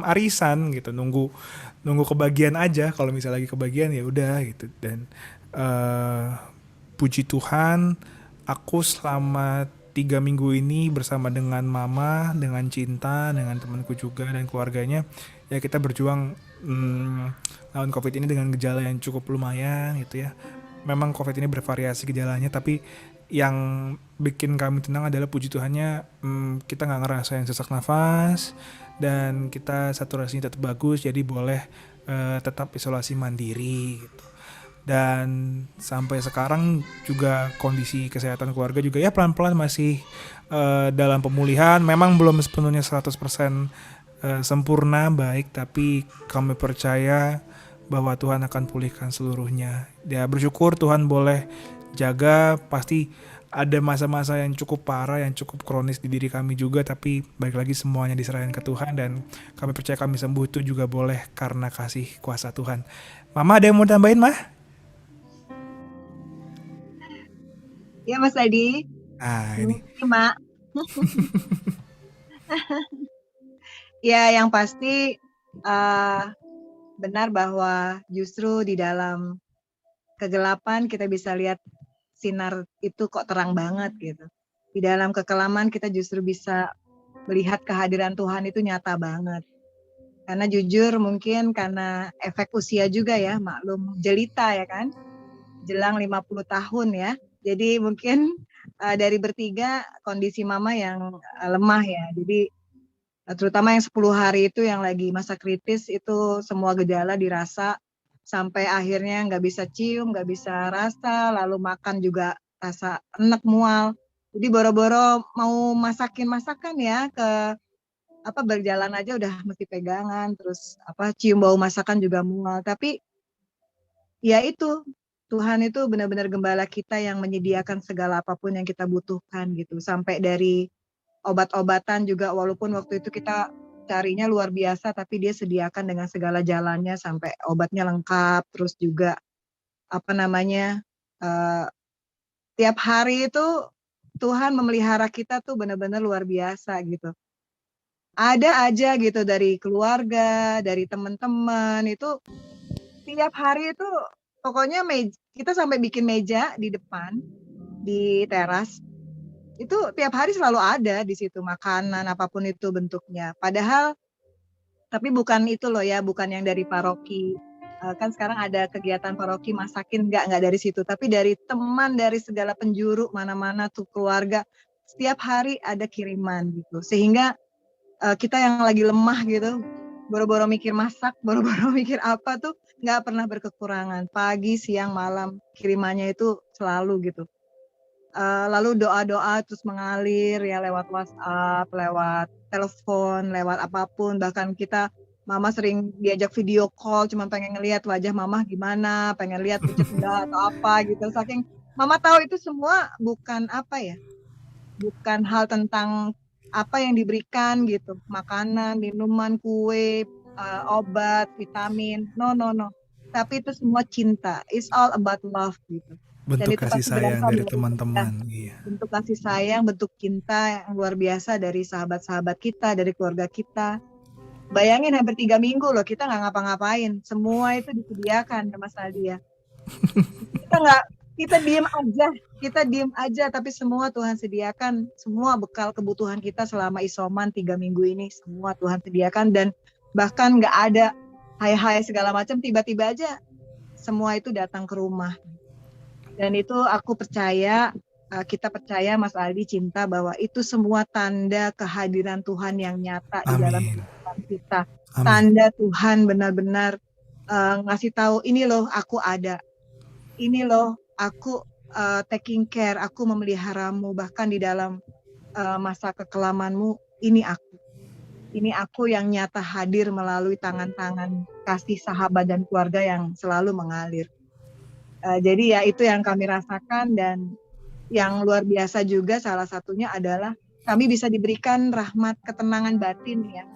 arisan gitu, nunggu kebagian aja. Kalau misalnya lagi kebagian ya udah gitu. Dan puji Tuhan, aku selama 3 minggu ini bersama dengan Mama, dengan Cinta, dengan temanku juga dan keluarganya, ya kita berjuang lawan COVID ini dengan gejala yang cukup lumayan gitu ya. memang COVID ini bervariasi gejalanya, tapi yang bikin kami tenang adalah puji Tuhannya kita nggak ngerasain sesak nafas dan kita saturasinya tetap bagus, jadi boleh tetap isolasi mandiri gitu. Dan sampai sekarang juga kondisi kesehatan keluarga juga ya pelan-pelan masih dalam pemulihan. Memang belum sepenuhnya 100% sempurna baik, tapi kami percaya bahwa Tuhan akan pulihkan seluruhnya. Ya bersyukur Tuhan boleh jaga, pasti ada masa-masa yang cukup parah, yang cukup kronis di diri kami juga, tapi balik lagi semuanya diserahkan ke Tuhan dan kami percaya kami sembuh itu juga boleh karena kasih kuasa Tuhan. Mama ada yang mau tambahin, Mah? Ya Mas Adi, Ini. Mak. Ya yang pasti benar bahwa justru di dalam kegelapan kita bisa lihat sinar itu kok terang banget gitu. Di dalam kekelaman kita justru bisa melihat kehadiran Tuhan itu nyata banget. Karena jujur mungkin karena efek usia juga ya, maklum jelita ya kan, jelang 50 tahun ya. Jadi mungkin dari bertiga kondisi mama yang lemah ya. Jadi terutama yang 10 hari itu yang lagi masa kritis itu semua gejala dirasa sampai akhirnya nggak bisa cium, nggak bisa rasa, lalu makan juga rasa enek mual. Jadi boro-boro mau masakin masakan ya ke berjalan aja udah mesti pegangan, terus cium bau masakan juga mual. Tapi ya itu Tuhan itu benar-benar gembala kita yang menyediakan segala apapun yang kita butuhkan gitu. Sampai dari obat-obatan juga walaupun waktu itu kita carinya luar biasa tapi dia sediakan dengan segala jalannya sampai obatnya lengkap. Terus juga tiap hari itu Tuhan memelihara kita tuh benar-benar luar biasa gitu. Ada aja gitu dari keluarga, dari teman-teman itu tiap hari itu pokoknya kita sampai bikin meja di depan di teras itu tiap hari selalu ada di situ makanan apapun itu bentuknya. Padahal tapi bukan itu loh ya, bukan yang dari paroki. Kan sekarang ada kegiatan paroki masakin nggak dari situ, tapi dari teman dari segala penjuru mana-mana tuh keluarga setiap hari ada kiriman gitu. Sehingga kita yang lagi lemah gitu, boro-boro mikir masak, boro-boro mikir apa tuh nggak pernah berkekurangan. Pagi, siang, malam kirimannya itu selalu gitu. Lalu doa-doa terus mengalir ya lewat WhatsApp, lewat telepon, lewat apapun. Bahkan Mama sering diajak video call, cuma pengen ngelihat wajah Mama gimana, pengen lihat pucet enggak atau apa gitu. Saking Mama tahu itu semua bukan bukan hal tentang apa yang diberikan gitu, makanan, minuman, kue, obat, vitamin, no. Tapi itu semua cinta. It's all about love gitu. Bentuk kasih sayang dari teman-teman. Iya. Bentuk kasih sayang, bentuk cinta yang luar biasa dari sahabat-sahabat kita, dari keluarga kita. Bayangin hampir 3 minggu loh, kita nggak ngapa-ngapain. Semua itu disediakan ya Mas Aldi ya. Kita diem aja, tapi semua Tuhan sediakan. Semua bekal kebutuhan kita selama isoman 3 minggu ini, semua Tuhan sediakan. Dan bahkan nggak ada hai-hai segala macam, tiba-tiba aja semua itu datang ke rumah. Dan itu aku percaya, kita percaya Mas Aldi cinta bahwa itu semua tanda kehadiran Tuhan yang nyata di dalam kehidupan kita. Amin. Tanda Tuhan benar-benar ngasih tahu ini loh aku ada, ini loh aku taking care, aku memeliharamu bahkan di dalam masa kekelamanmu. Ini aku yang nyata hadir melalui tangan-tangan kasih sahabat dan keluarga yang selalu mengalir. Jadi ya itu yang kami rasakan dan yang luar biasa juga salah satunya adalah kami bisa diberikan rahmat ketenangan batin ya.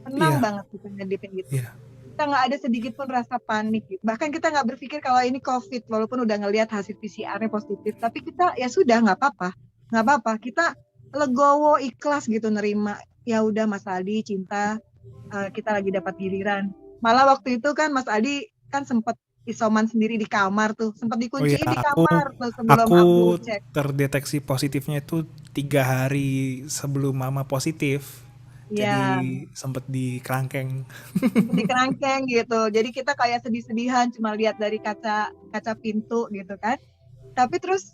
Tenang banget kita ngedipin gitu. Kita nggak ada sedikit pun rasa panik. Bahkan kita nggak berpikir kalau ini COVID walaupun udah ngelihat hasil PCR-nya positif. Tapi kita ya sudah nggak apa-apa. Kita legowo ikhlas gitu nerima. Ya udah Mas Aldi cinta kita lagi dapat giliran. Malah waktu itu kan Mas Aldi kan sempat isoman sendiri di kamar tuh, sempat dikunciin di kamar tuh sebelum aku cek. Terdeteksi positifnya itu 3 hari sebelum Mama positif. Iya, Jadi sempet di kerangkeng. di kerangkeng gitu. Jadi kita kayak sedih-sedihan cuma lihat dari kaca pintu gitu kan. Tapi terus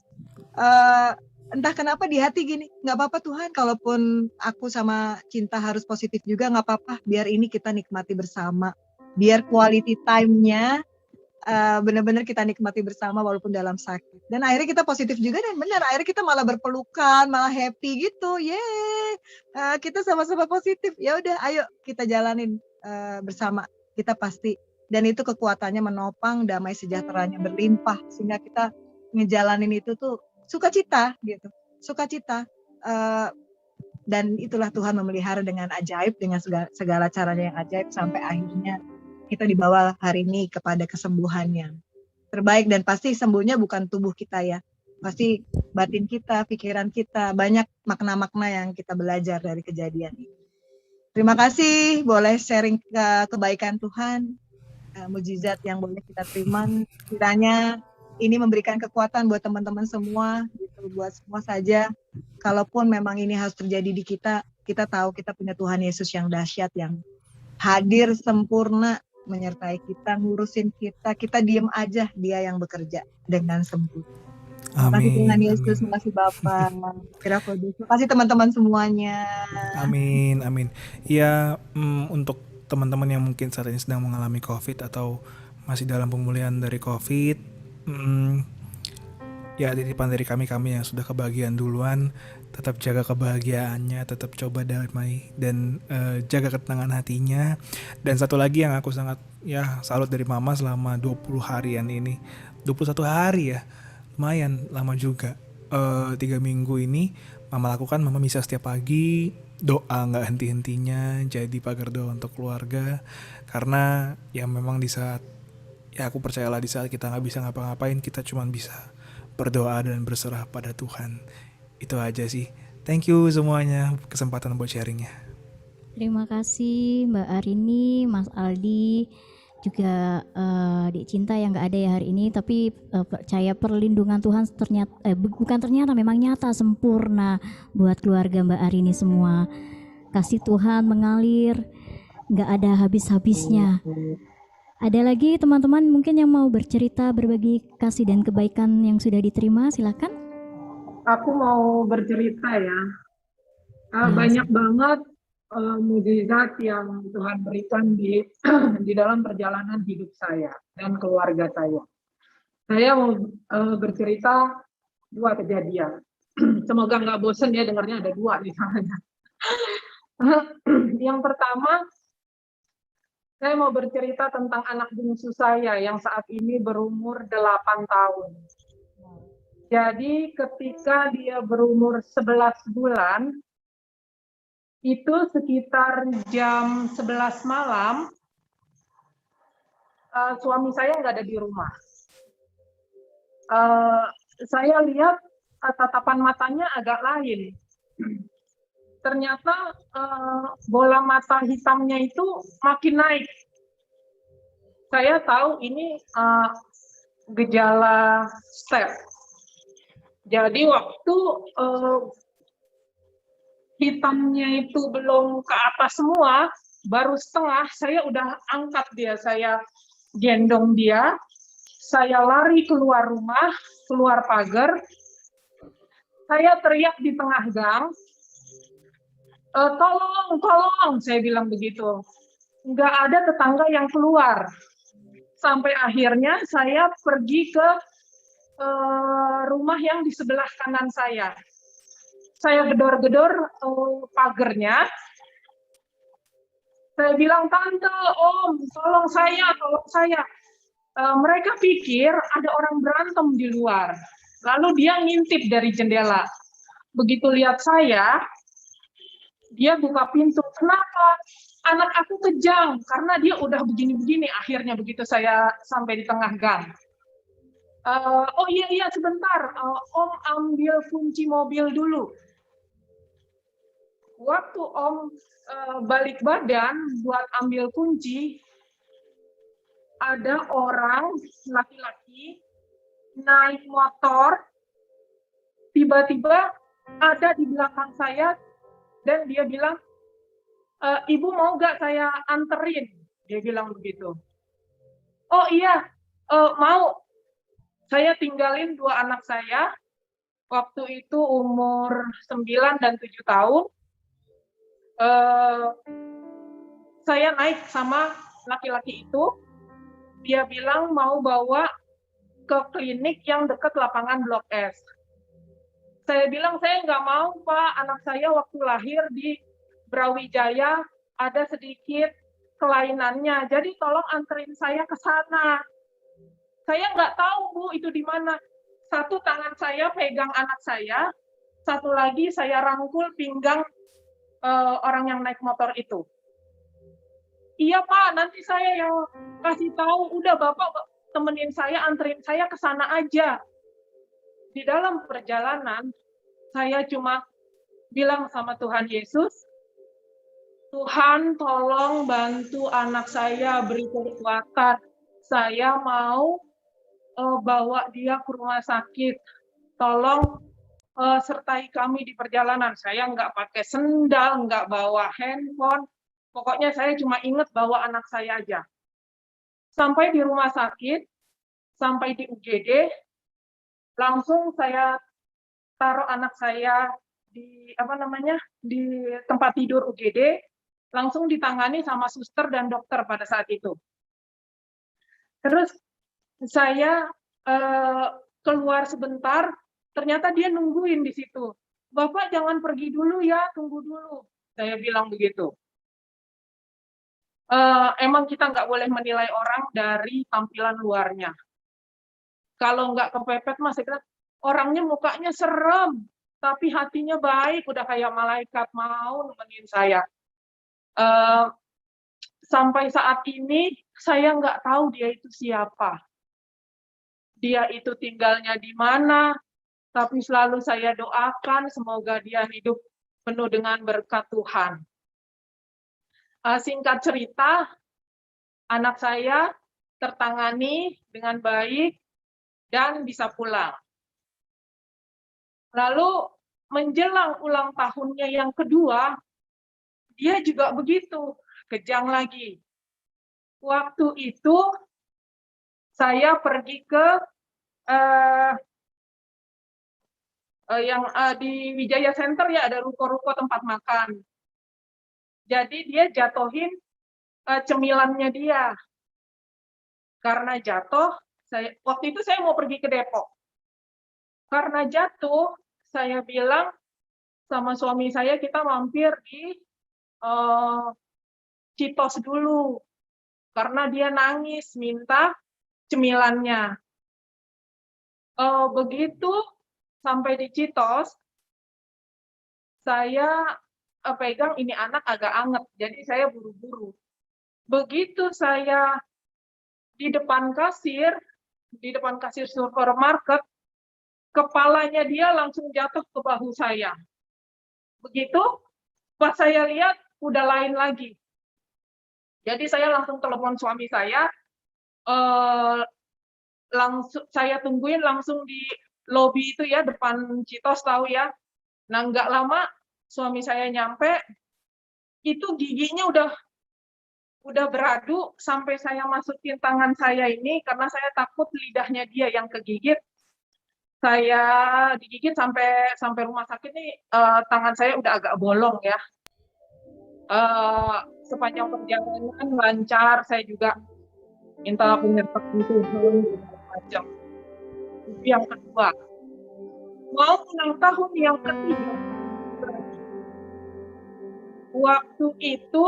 eh, entah kenapa di hati gini, nggak apa-apa Tuhan, kalaupun aku sama Cinta harus positif juga nggak apa-apa. Biar ini kita nikmati bersama. Biar quality time-nya benar-benar kita nikmati bersama walaupun dalam sakit. Dan akhirnya kita positif juga dan benar akhirnya kita malah berpelukan, malah happy gitu. Yeay. Kita sama-sama positif. Ya udah ayo kita jalanin bersama. Kita pasti dan itu kekuatannya menopang, damai sejahteranya berlimpah sehingga kita ngejalanin itu tuh sukacita gitu. Sukacita dan itulah Tuhan memelihara dengan ajaib dengan segala caranya yang ajaib sampai akhirnya kita dibawa hari ini kepada kesembuhan yang terbaik dan pasti sembuhnya bukan tubuh kita ya. Pasti batin kita, pikiran kita, banyak makna-makna yang kita belajar dari kejadian ini. Terima kasih boleh sharing kebaikan Tuhan, mujizat yang boleh kita terima. Kiranya ini memberikan kekuatan buat teman-teman semua, gitu, buat semua saja. Kalaupun memang ini harus terjadi di kita, kita tahu kita punya Tuhan Yesus yang dahsyat, yang hadir sempurna, menyertai kita, ngurusin kita, kita diem aja, dia yang bekerja dengan sempurna. Terima kasih Tuhan Yesus, terima kasih Bapak, terima kasih teman-teman semuanya. Amin, amin. Ya, untuk teman-teman yang mungkin saat ini sedang mengalami COVID atau masih dalam pemulihan dari COVID, ya titipan dari kami yang sudah kebahagiaan duluan, tetap jaga kebahagiaannya, tetap coba damai dan jaga ketenangan hatinya. Dan satu lagi yang aku sangat salut dari Mama selama 20 harian ini, 21 hari ya, lumayan lama juga. 3 minggu ini Mama lakukan, Mama misa setiap pagi, doa nggak henti-hentinya, jadi pagar doa untuk keluarga. Karena ya memang di saat, ya aku percayalah di saat kita nggak bisa ngapa-ngapain, kita cuma bisa berdoa dan berserah pada Tuhan. Itu aja sih. Thank you semuanya kesempatan buat sharingnya. Terima kasih Mbak Arini, Mas Aldi, juga Dik Cinta yang nggak ada ya hari ini, tapi percaya perlindungan Tuhan ternyata memang nyata sempurna buat keluarga Mbak Arini semua. Kasih Tuhan mengalir, nggak ada habis-habisnya. Ada lagi teman-teman mungkin yang mau bercerita, berbagi kasih dan kebaikan yang sudah diterima, silakan. Aku mau bercerita ya. Banyak banget mukjizat yang Tuhan berikan di dalam perjalanan hidup saya dan keluarga saya. Saya mau bercerita 2 kejadian. Semoga nggak bosen ya dengarnya, ada 2 misalnya. Yang pertama, saya mau bercerita tentang anak bungsu saya yang saat ini berumur 8 tahun. Jadi ketika dia berumur 11 bulan, itu sekitar jam 11 malam, suami saya nggak ada di rumah. Saya lihat tatapan matanya agak lain. Ternyata bola mata hitamnya itu makin naik. Saya tahu ini gejala step. Jadi waktu hitamnya itu belum ke atas semua, baru setengah, saya udah angkat dia, saya gendong dia, saya lari keluar rumah, keluar pagar, saya teriak di tengah gang, tolong, saya bilang begitu. Nggak ada tetangga yang keluar. Sampai akhirnya saya pergi ke rumah yang di sebelah kanan saya. Saya gedor-gedor pagernya. Saya bilang, Tante, Om, tolong saya. Mereka pikir ada orang berantem di luar. Lalu dia ngintip dari jendela. Begitu lihat saya, dia buka pintu. Kenapa? Anak aku kejang karena dia udah begini-begini. Akhirnya begitu saya sampai di tengah gang. Oh iya sebentar, Om ambil kunci mobil dulu. Waktu Om balik badan buat ambil kunci, ada orang laki-laki naik motor, tiba-tiba ada di belakang saya dan dia bilang, Ibu mau gak saya anterin? Dia bilang begitu. Oh iya, mau. Saya tinggalin 2 anak saya, waktu itu umur 9 dan 7 tahun. Saya naik sama laki-laki itu, dia bilang mau bawa ke klinik yang dekat lapangan Blok S. Saya bilang, saya nggak mau Pak, anak saya waktu lahir di Brawijaya ada sedikit kelainannya, jadi tolong anterin saya ke sana. Saya nggak tahu Bu itu di mana. Satu tangan saya pegang anak saya, satu lagi saya rangkul pinggang orang yang naik motor itu. Iya Pak, nanti saya yang kasih tahu. Udah Bapak temenin saya, anterin saya ke sana aja. Di dalam perjalanan, saya cuma bilang sama Tuhan Yesus, Tuhan tolong bantu anak saya, beri kekuatan. Saya mau bawa dia ke rumah sakit. Tolong sertai kami di perjalanan. Saya nggak pakai sendal, nggak bawa handphone. Pokoknya saya cuma ingat bawa anak saya aja. Sampai di rumah sakit, sampai di UGD, langsung saya taruh anak saya di di tempat tidur UGD, langsung ditangani sama suster dan dokter pada saat itu. Terus saya keluar sebentar, ternyata dia nungguin di situ. Bapak jangan pergi dulu ya, tunggu dulu. Saya bilang begitu. Emang kita nggak boleh menilai orang dari tampilan luarnya. Kalau nggak kepepet mas, saya kira orangnya mukanya serem, tapi hatinya baik, udah kayak malaikat mau nemenin saya. Sampai saat ini saya nggak tahu dia itu siapa. Dia itu tinggalnya di mana, tapi selalu saya doakan semoga dia hidup penuh dengan berkat Tuhan. Singkat cerita, anak saya tertangani dengan baik dan bisa pulang. Lalu menjelang ulang tahunnya yang kedua, dia juga begitu, kejang lagi. Waktu itu saya pergi ke yang di Wijaya Center ya, ada ruko-ruko tempat makan. Jadi dia jatuhin cemilannya dia. Karena jatuh, waktu itu saya mau pergi ke Depok. Karena jatuh, saya bilang sama suami saya kita mampir di Citos dulu. Karena dia nangis minta cemilannya. Begitu sampai di Citos, saya pegang ini anak agak anget, jadi saya buru-buru. Begitu saya di depan kasir supermarket, kepalanya dia langsung jatuh ke bahu saya. Begitu, pas saya lihat udah lain lagi. Jadi saya langsung telepon suami saya, langsung saya tungguin langsung di lobi itu ya, depan Citos tahu ya. Nah, nggak lama suami saya nyampe, itu giginya udah beradu sampai saya masukin tangan saya ini karena saya takut lidahnya dia yang kegigit. Saya digigit sampai rumah sakit nih, tangan saya udah agak bolong ya. Sepanjang perjalanan lancar, saya juga minta penyertaan Tuhan macam. Itu yang kedua. Mau ulang tahun yang ketiga, waktu itu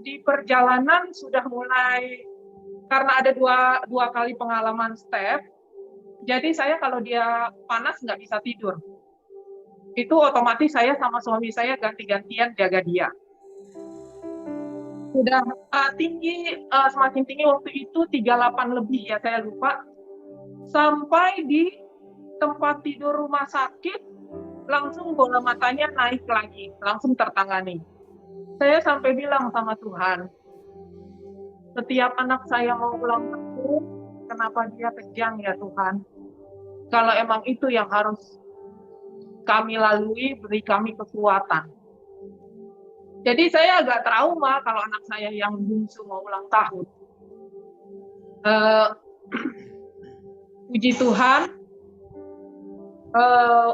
di perjalanan sudah mulai, karena ada dua kali pengalaman step, jadi saya kalau dia panas nggak bisa tidur. Itu otomatis saya sama suami saya ganti-gantian jaga dia. Sudah tinggi, semakin tinggi waktu itu 38 lebih ya, saya lupa. Sampai di tempat tidur rumah sakit, langsung bola matanya naik lagi, langsung tertangani. Saya sampai bilang sama Tuhan, setiap anak saya mau ulang tahun, kenapa dia kejang ya Tuhan? Kalau emang itu yang harus kami lalui, beri kami kekuatan. Jadi saya agak trauma kalau anak saya yang bungsu mau ulang tahun. Puji Tuhan,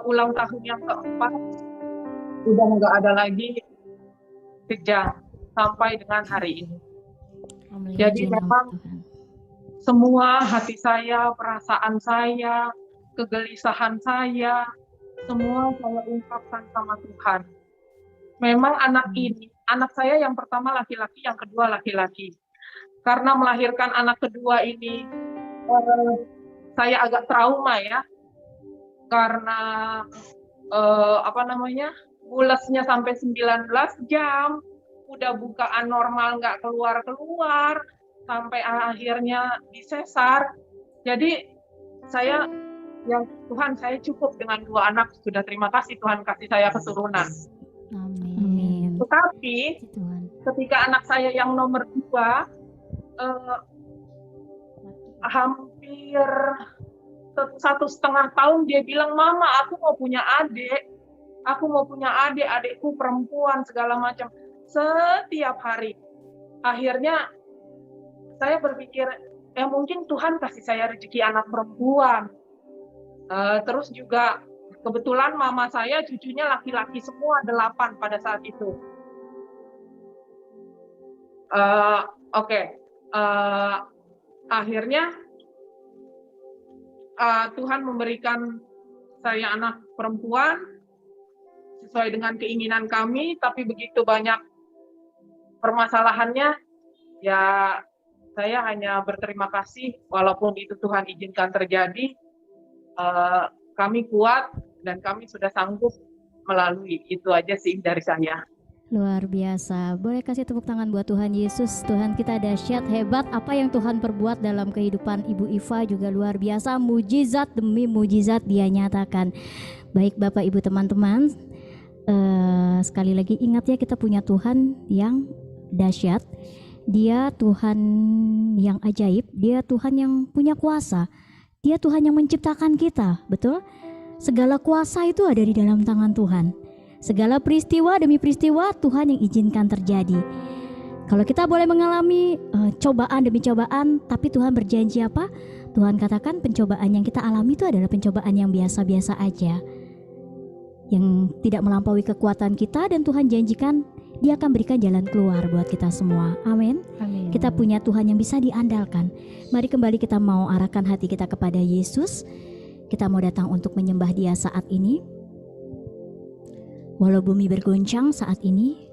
ulang tahun yang keempat udah nggak ada lagi kejang sampai dengan hari ini. Jadi memang semua hati saya, perasaan saya, kegelisahan saya, semua saya ungkapkan sama Tuhan. Memang anak saya yang pertama laki-laki, yang kedua laki-laki. Karena melahirkan anak kedua ini, saya agak trauma ya, karena bulesnya sampai 19 jam, udah bukaan normal nggak keluar-keluar, sampai akhirnya disesar. Jadi saya, yang Tuhan, saya cukup dengan 2 anak, sudah terima kasih Tuhan kasih saya keturunan. Amin. Tetapi Tuhan. ketika anak saya yang nomor 2 hampir 1,5 tahun dia bilang, "Mama, aku mau punya adik, adikku perempuan," segala macam. Setiap hari. Akhirnya saya berpikir, mungkin Tuhan kasih saya rezeki anak perempuan. Terus juga kebetulan mama saya cucunya laki-laki semua, 8 pada saat itu. Akhirnya Tuhan memberikan saya anak perempuan sesuai dengan keinginan kami, tapi begitu banyak permasalahannya, ya saya hanya berterima kasih walaupun itu Tuhan izinkan terjadi. Kami kuat dan kami sudah sanggup melalui. Itu aja sih dari saya. Luar biasa. Boleh kasih tepuk tangan buat Tuhan Yesus. Tuhan kita dahsyat, hebat. Apa yang Tuhan perbuat dalam kehidupan Ibu Iva juga luar biasa. Mujizat demi mujizat dia nyatakan. Baik Bapak Ibu teman-teman, sekali lagi ingat ya, kita punya Tuhan yang dahsyat. Dia Tuhan yang ajaib. Dia Tuhan yang punya kuasa. Dia Tuhan yang menciptakan kita, betul? Segala kuasa itu ada di dalam tangan Tuhan. Segala peristiwa demi peristiwa Tuhan yang izinkan terjadi. Kalau kita boleh mengalami cobaan demi cobaan, tapi Tuhan berjanji apa? Tuhan katakan pencobaan yang kita alami itu adalah pencobaan yang biasa-biasa aja, yang tidak melampaui kekuatan kita, dan Tuhan janjikan Dia akan berikan jalan keluar buat kita semua. Amin. Amin. Kita punya Tuhan yang bisa diandalkan. Mari kembali kita mau arahkan hati kita kepada Yesus. Kita mau datang untuk menyembah Dia saat ini. Walau bumi bergoncang saat ini,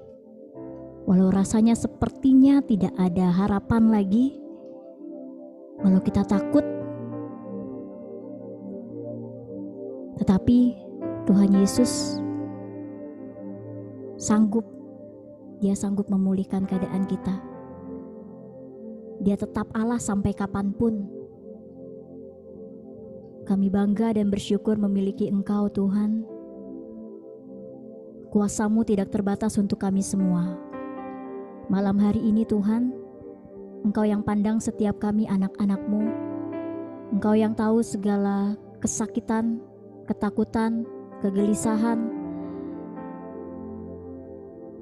walau rasanya sepertinya tidak ada harapan lagi, walau kita takut, tetapi Tuhan Yesus sanggup. Dia sanggup memulihkan keadaan kita. Dia tetap Allah sampai kapanpun. Kami bangga dan bersyukur memiliki Engkau Tuhan. Kuasa-Mu tidak terbatas untuk kami semua. Malam hari ini Tuhan, Engkau yang pandang setiap kami anak-anak-Mu. Engkau yang tahu segala kesakitan, ketakutan, kegelisahan.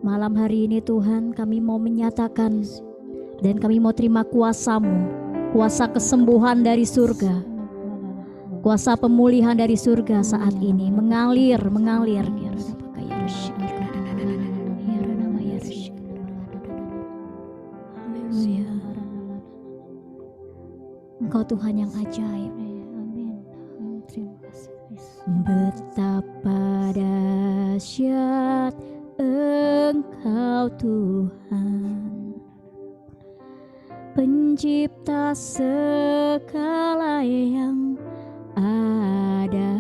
Malam hari ini Tuhan, kami mau menyatakan dan kami mau terima kuasa-Mu, kuasa kesembuhan dari surga, kuasa pemulihan dari surga saat ini mengalir. Engkau Tuhan yang ajaib. Betapa dahsyat Engkau Tuhan, pencipta segala yang ada,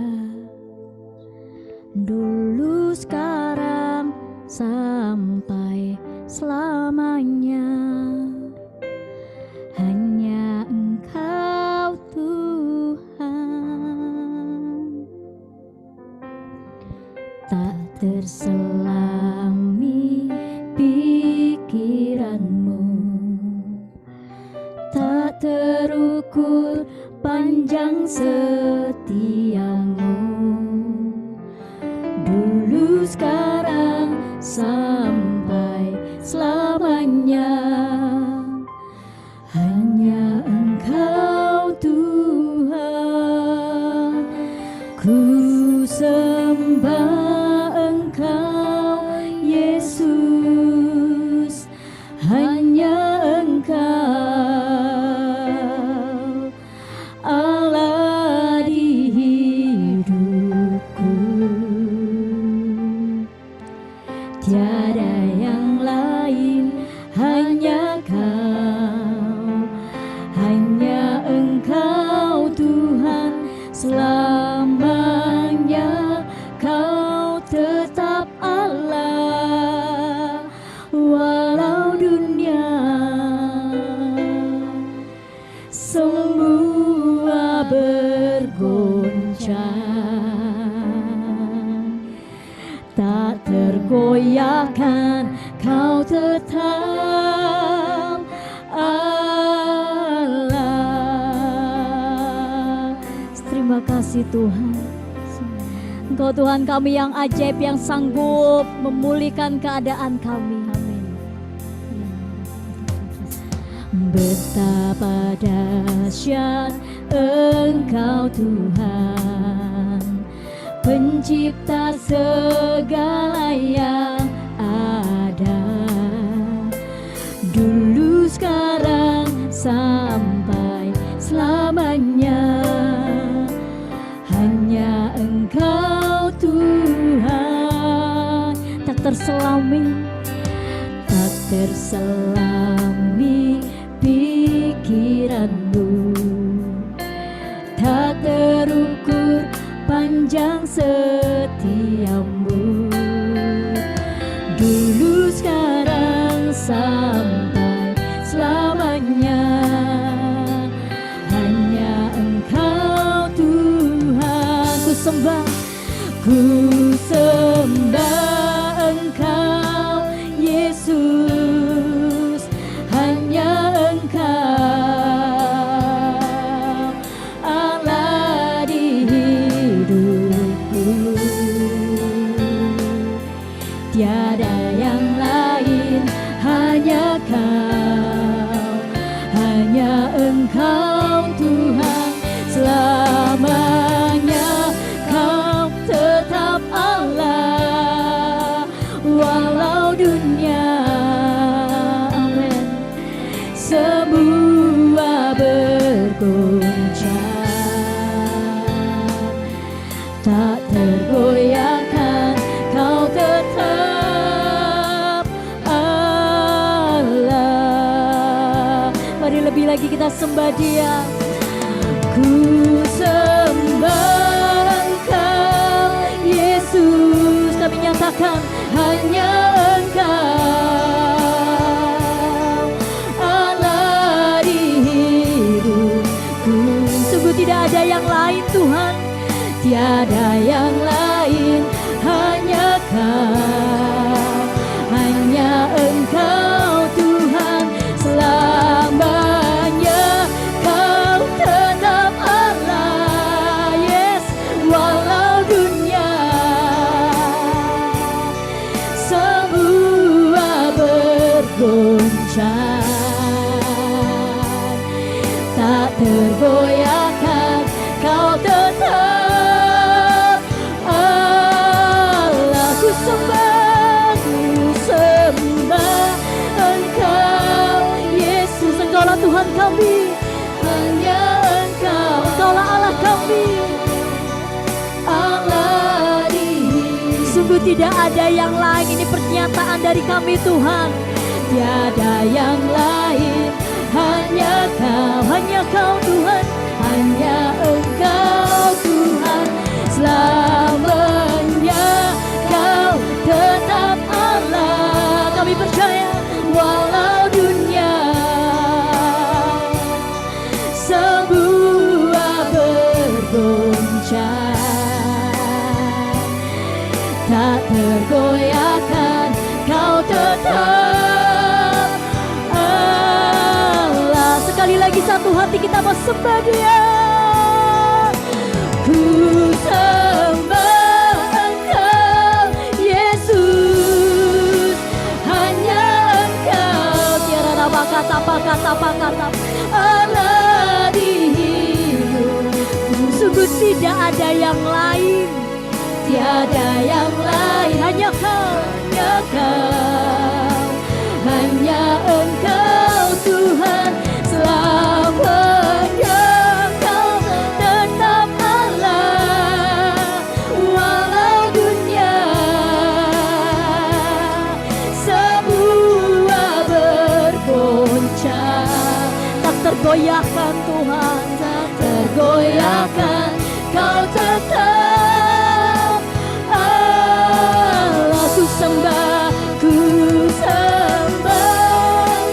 dulu, sekarang, sampai selamanya. Hanya Engkau Tuhan, tak terselami pikiran-Mu, tak terukur panjang setia-Mu, dulu, sekarang, sampai Ku sembah Engkau Yesus, hanya Engkau Allah di hidupku. Tiada yang lain, hanya Kau, hanya Engkau Tuhan selamanya. Kau tetap Allah walau dunia semua bergoncang, tak tergoyahkan. Kau tetap Allah. Terima kasih Tuhan. Engkau Tuhan kami yang ajaib, yang sanggup memulihkan keadaan kami. Amin. Betapa dahsyat Engkau Tuhan, pencipta segala yang ada, dulu sekarang sampai selamanya. Hanya Engkau Tuhan, tak terselami, tak terselami pikiranmu, tak terukur panjang setiamu, dulu sekarang sampai selamanya. Hanya Engkau Tuhan. Ku sembah Engkau Yesus, hanya Engkau Allah di hidupku. Tiada yang lain, hanya Kau, hanya Engkau Tuhan selamanya. Kau tetap Allah walau dunia, amin, semua bergoncang, tak tergoyahkan. Kau tetap Allah. Mari lebih lagi kita sembah Dia. Ku sembah Engkau Yesus, kami nyatakan hanya Engkau Allah di hidupku. Sungguh tidak ada yang lain Tuhan, tiada yang lain, hanya Kau, hanya Engkau Tuhan selamanya. Kau tetap Allah, yes, walau dunia semua bergoncang, tak tergoyahkan. Kau tetap Allah. Ku sembah Engkau Yesus. Engkaulah Tuhan kami, hanya Engkau, Engkaulah Allah kami, Allah di hidupku. Sungguh tidak ada yang lain, ini pernyataan dari kami Tuhan. Tiada yang lain, hanya Kau, hanya Kau Tuhan, hanya Engkau Tuhan selamanya. Kau tetap Allah, kami percaya walau dunia semua bergoncang, tak tergoyahkan. Kau tetap Allah. Sekali lagi satu hati kita mau sembah Dia. Ku sembah Engkau Yesus, hanya Engkau. Tiada apa kata Allah di hidupku. Sungguh tidak tidak ada yang lain, tiada yang lain, hanya Kau, hanya Engkau Tuhan selamanya. Kau tetap Allah, walau dunia semua bergoncang. Tak tergoyahkan Tuhan, tak tergoyahkan, Kau tetap Allah. Ku sembah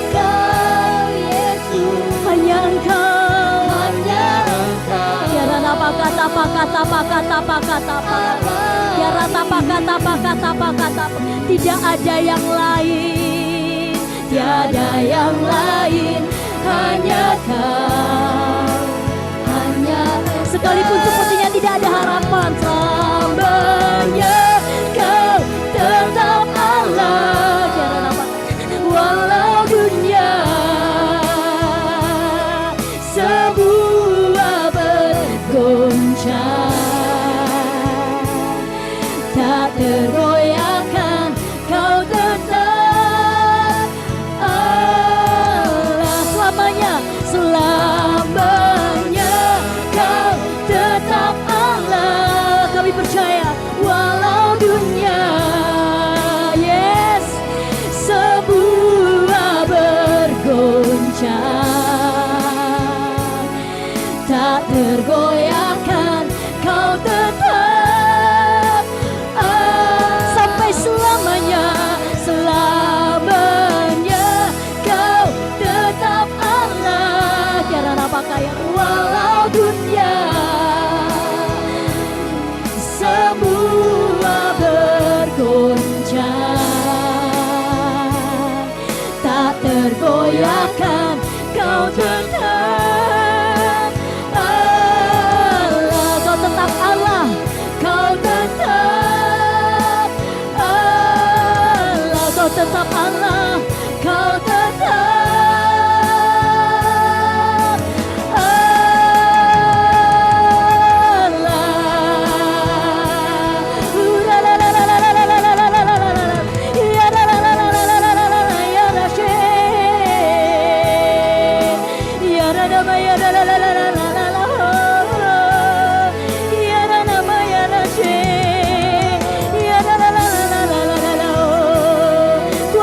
Kau Yesus, hanya Engkau, ya rata tidak ada yang lain, tiada yang lain, hanya Kau, hanya sekalipun sepertinya tidak ada harapan, selamanya Kau tetap Allah. Walau dunia semua bergoncang, tak tergoyahkan, Kau tetap Allah. Selamanya Kau tetap Allah. Kami percaya walau dunia, yes, semua bergoncang, tak tergoyahkan, Kau tetap sampai selamanya. Selamanya Kau tetap Allah. Tiada apa kaya walau dunia semua bergoncang, tak tergoyahkan, Kau tetap Allah. Kau tetap Allah, Kau tetap Allah. Kau tetap Allah, Kau tetap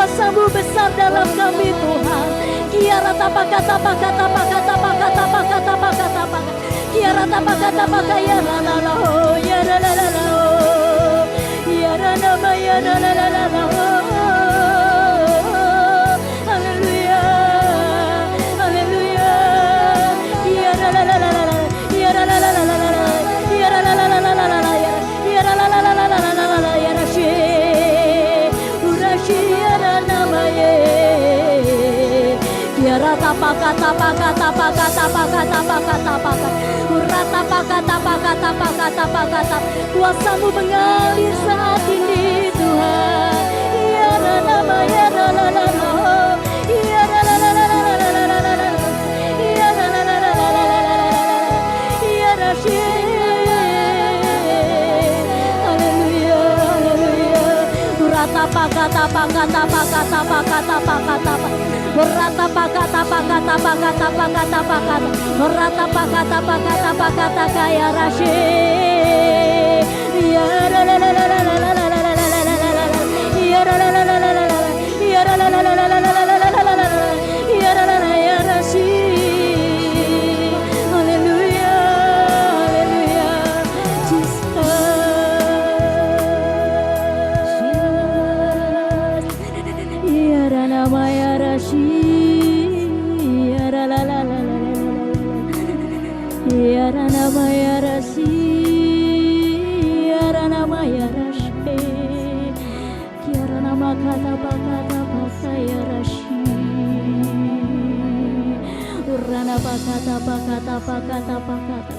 Kuasamu besar dalam kami Tuhan. Kiara tapakata pakata pakata pakata pakata pakata pakata. Kiara tapakata pakaya la la la ho ya la la la la ho. Ya la la ma ya la la la la ho. Haleluya. Haleluya. Ya la la la la la. Ya la la la la la la. Ya la la la la la la la. Ya la la la la la la la la. Ya rashi. Urashi ya nama ye. Kiara tapakata pakata pakata pakata pakata pakata. Urata pakata pakata pakata pakata. Kuasamu mengalir saat ini Tuhan. Ya nama ya la la la la. Ya la la la la la la la la la. Ya la la la la la la la la. Ya rashi. Haleluya haleluya. Urata pakata pakata pakata pakata pakata. Berata pakata pakata pakata pakata pakata. Berata pakata pakata pakata kaya rashi. Ya la la la la la la la la la la la la. Ya la la la la la la la. Ya la la la la la la la la la la la. Ya la la la ya rashi. Haleluya haleluya. Jesus. Ya nama ya rashi. Ya la la la la la la. Ya nama ya rashi. Ya nama ya rashi. Kiara nama kata pakata pakaya rashi. Urana pakata pakata pakata pakata.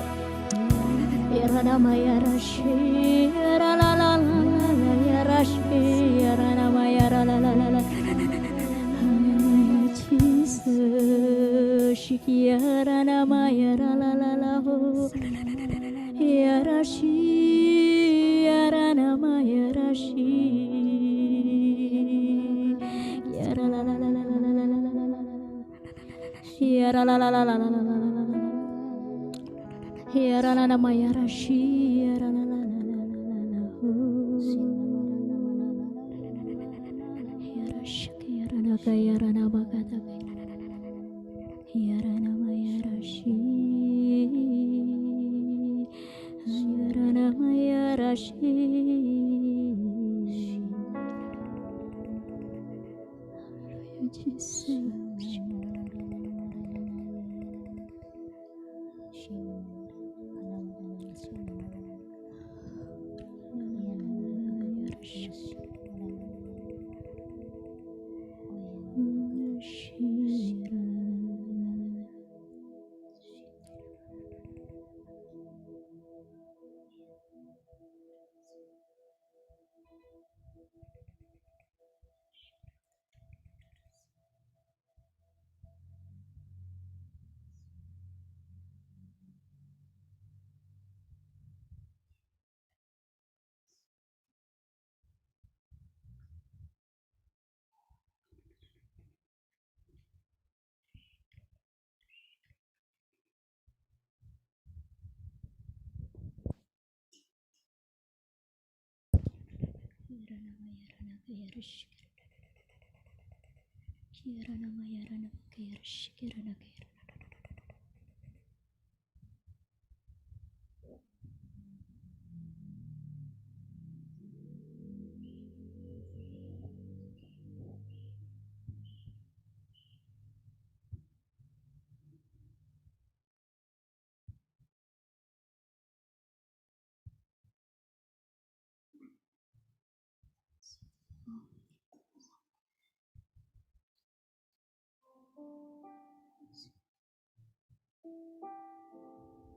Ya nama ya rashi. Ya la la la la ya rashi. Ya nama ya la la la la. Jesus, Shikiara nama ya la la la la ho. Ya Rashi, ya Ranama ya Rashi, ya la la la la la la la la la la la, ya la la la la la la la la la la, ya Ranama ya Rashi, ya la la la la la la la la, ya Rashi, ya Ranaka ya Ranama kata, ya Ranama ya Rashi. Yaranamaya Rashi,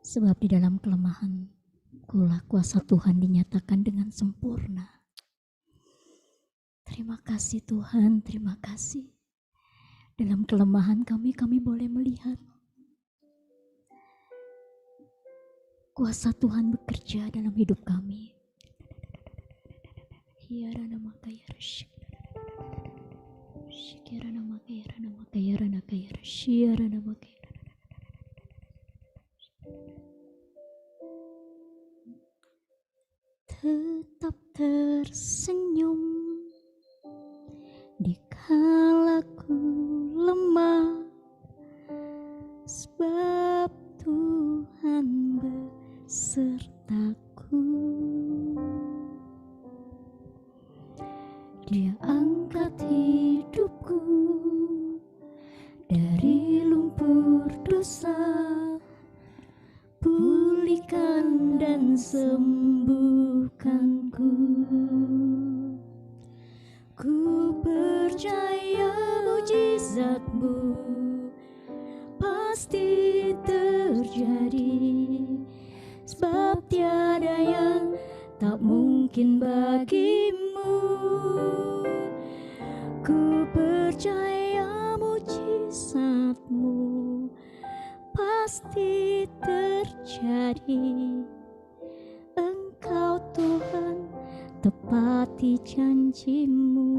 sebab di dalam kelemahan kulah kuasa Tuhan dinyatakan dengan sempurna. Terima kasih Tuhan, terima kasih. Dalam kelemahan kami boleh melihat kuasa Tuhan bekerja dalam hidup kami. Hiarana makaya rasyik. Shikirana makaya rana makaya rana kaya rasyirana makaya. Tetap tersenyum dikala ku lemah, sebab Tuhan besertaku. Dia angkat hidupku dari lumpur dosa, pulihkan dan sembuhkanku. Ku percaya mujizat-Mu pasti terjadi, sebab tiada yang tak mungkin bagimu. Ku percaya mujizat-Mu pasti terjadi. Engkau Tuhan tepati janji-Mu.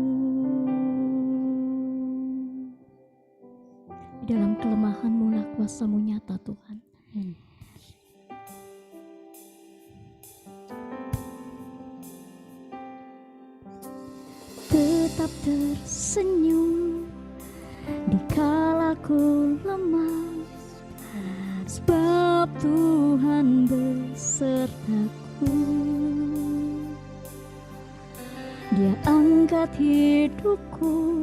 Di dalam kelemahan-Mu lah kuasa-Mu nyata Tuhan. Tetap tersenyum dikala ku lemah, sebab Tuhan besertaku. Dia angkat hidupku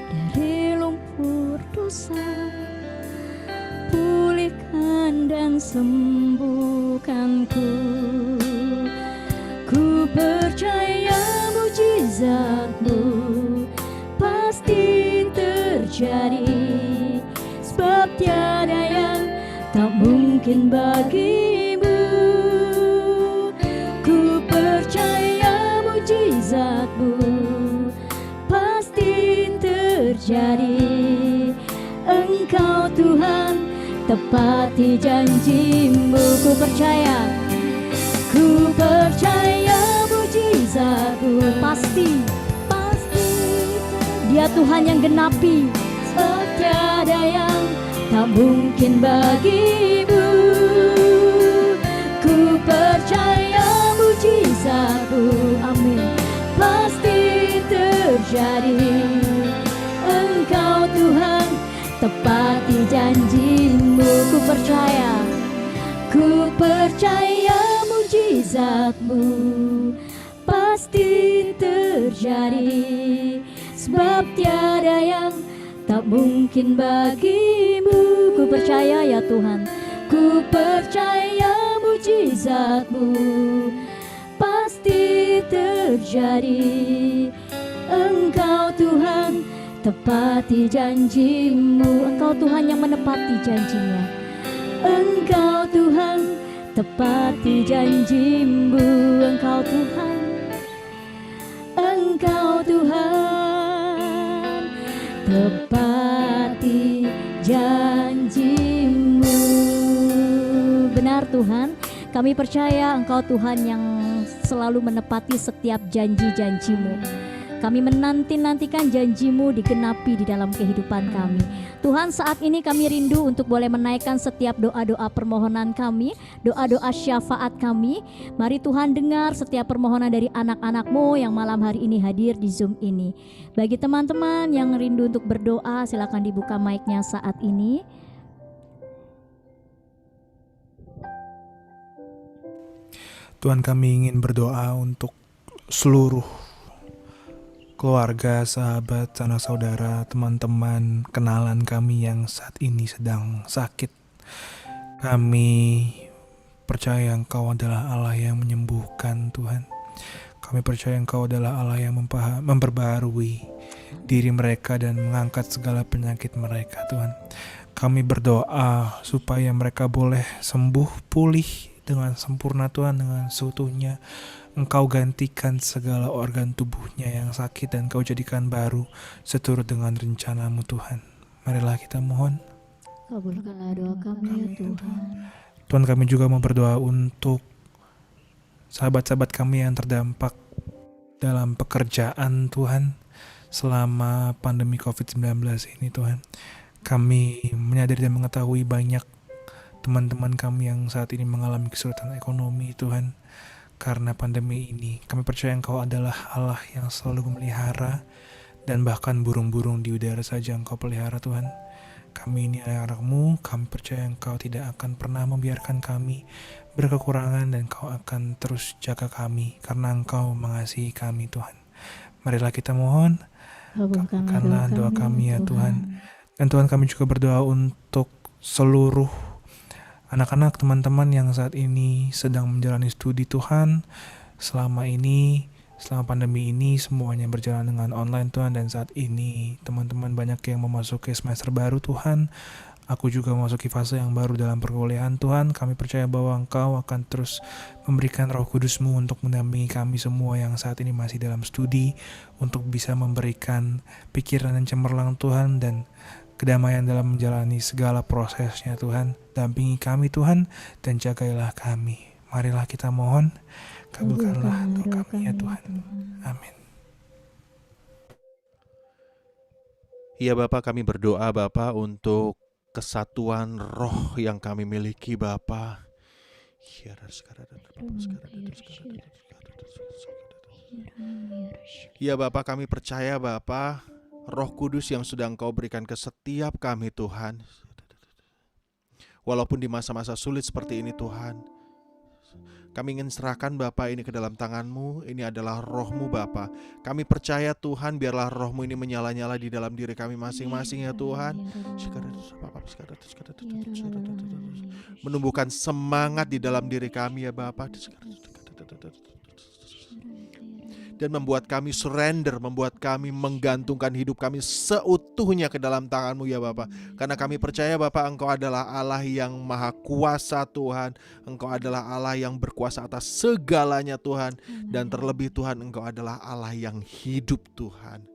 dari lumpur dosa, pulihkan dan sembuhkanku. Ku percaya mujizat-Mu pasti terjadi, sebab tiada yang tak mungkin bagimu. Ku percaya mujizat-Mu pasti terjadi. Engkau Tuhan tepati janji-Mu. Ku ku percaya mujizatmu pasti Dia Tuhan yang genapi, tiada yang tak mungkin bagimu. Ku percaya mujizatmu, amin, pasti terjadi. Engkau Tuhan tepati janjimu. Ku percaya mujizatmu pasti terjadi, sebab tiada yang tak mungkin bagimu. Ku percaya ya Tuhan, ku percaya mujizatmu pasti terjadi. Engkau Tuhan tepati janjimu. Engkau Tuhan yang menepati janjinya. Engkau Tuhan tepati janjimu. Engkau Tuhan tepati janjimu. Benar Tuhan, kami percaya Engkau Tuhan yang selalu menepati setiap janji-janjimu. Kami menanti-nantikan janjimu digenapi di dalam kehidupan kami. Tuhan, saat ini kami rindu untuk boleh menaikkan setiap doa-doa permohonan kami, doa-doa syafaat kami. Mari Tuhan dengar setiap permohonan dari anak-anak-Mu yang malam hari ini hadir di Zoom ini. Bagi teman-teman yang rindu untuk berdoa, silakan dibuka mic-nya saat ini. Tuhan, kami ingin berdoa untuk seluruh keluarga, sahabat, sanak saudara, teman-teman, kenalan kami yang saat ini sedang sakit. Kami percaya Engkau adalah Allah yang menyembuhkan, Tuhan. Kami percaya Engkau adalah Allah yang memperbarui diri mereka dan mengangkat segala penyakit mereka, Tuhan. Kami berdoa supaya mereka boleh sembuh, pulih dengan sempurna, Tuhan, dengan seutuhnya. Engkau gantikan segala organ tubuhnya yang sakit dan Kau jadikan baru seturut dengan rencana-Mu, Tuhan. Marilah kita mohon. Kabulkanlah doa kami ya Tuhan. Tuhan, kami juga mau berdoa untuk sahabat-sahabat kami yang terdampak dalam pekerjaan, Tuhan, selama pandemi COVID-19 ini, Tuhan. Kami menyadari dan mengetahui banyak teman-teman kami yang saat ini mengalami kesulitan ekonomi, Tuhan. Karena pandemi ini, kami percaya Engkau adalah Allah yang selalu memelihara, dan bahkan burung-burung di udara saja Engkau pelihara, Tuhan. Kami ini anak-anak-Mu, kami percaya Engkau tidak akan pernah membiarkan kami berkekurangan, dan Engkau akan terus jaga kami, karena Engkau mengasihi kami, Tuhan. Marilah kita mohon, kabulkanlah doa kami ya Tuhan. Dan Tuhan, kami juga berdoa untuk seluruh anak-anak, teman-teman yang saat ini sedang menjalani studi, Tuhan. Selama pandemi ini semuanya berjalan dengan online, Tuhan. Dan saat ini teman-teman banyak yang memasuki semester baru, Tuhan. Aku juga memasuki fase yang baru dalam perkuliahan, Tuhan. Kami percaya bahwa Engkau akan terus memberikan Roh Kudus-Mu untuk mendampingi kami semua yang saat ini masih dalam studi, untuk bisa memberikan pikiran yang cemerlang, Tuhan, dan kedamaian dalam menjalani segala prosesnya, Tuhan. Dampingi kami, Tuhan, dan jagailah kami. Marilah kita mohon, kabulkanlah doa kami ya Tuhan. Amin. Ya Bapa, kami berdoa Bapa untuk kesatuan roh yang kami miliki Bapa. Ya Bapa, kami percaya Bapa, Roh Kudus yang sudah Engkau berikan ke setiap kami, Tuhan. Walaupun di masa-masa sulit seperti ini, Tuhan, kami ingin serahkan Bapa ini ke dalam tangan-Mu. Ini adalah Roh-Mu, Bapa. Kami percaya Tuhan, biarlah Roh-Mu ini menyala-nyala di dalam diri kami masing-masing ya Tuhan. Menumbuhkan semangat di dalam diri kami ya Bapa. Dan membuat kami surrender, membuat kami menggantungkan hidup kami seutuhnya ke dalam tangan-Mu ya Bapa. Karena kami percaya Bapa, Engkau adalah Allah yang maha kuasa Tuhan. Engkau adalah Allah yang berkuasa atas segalanya Tuhan. Dan terlebih Tuhan, Engkau adalah Allah yang hidup Tuhan.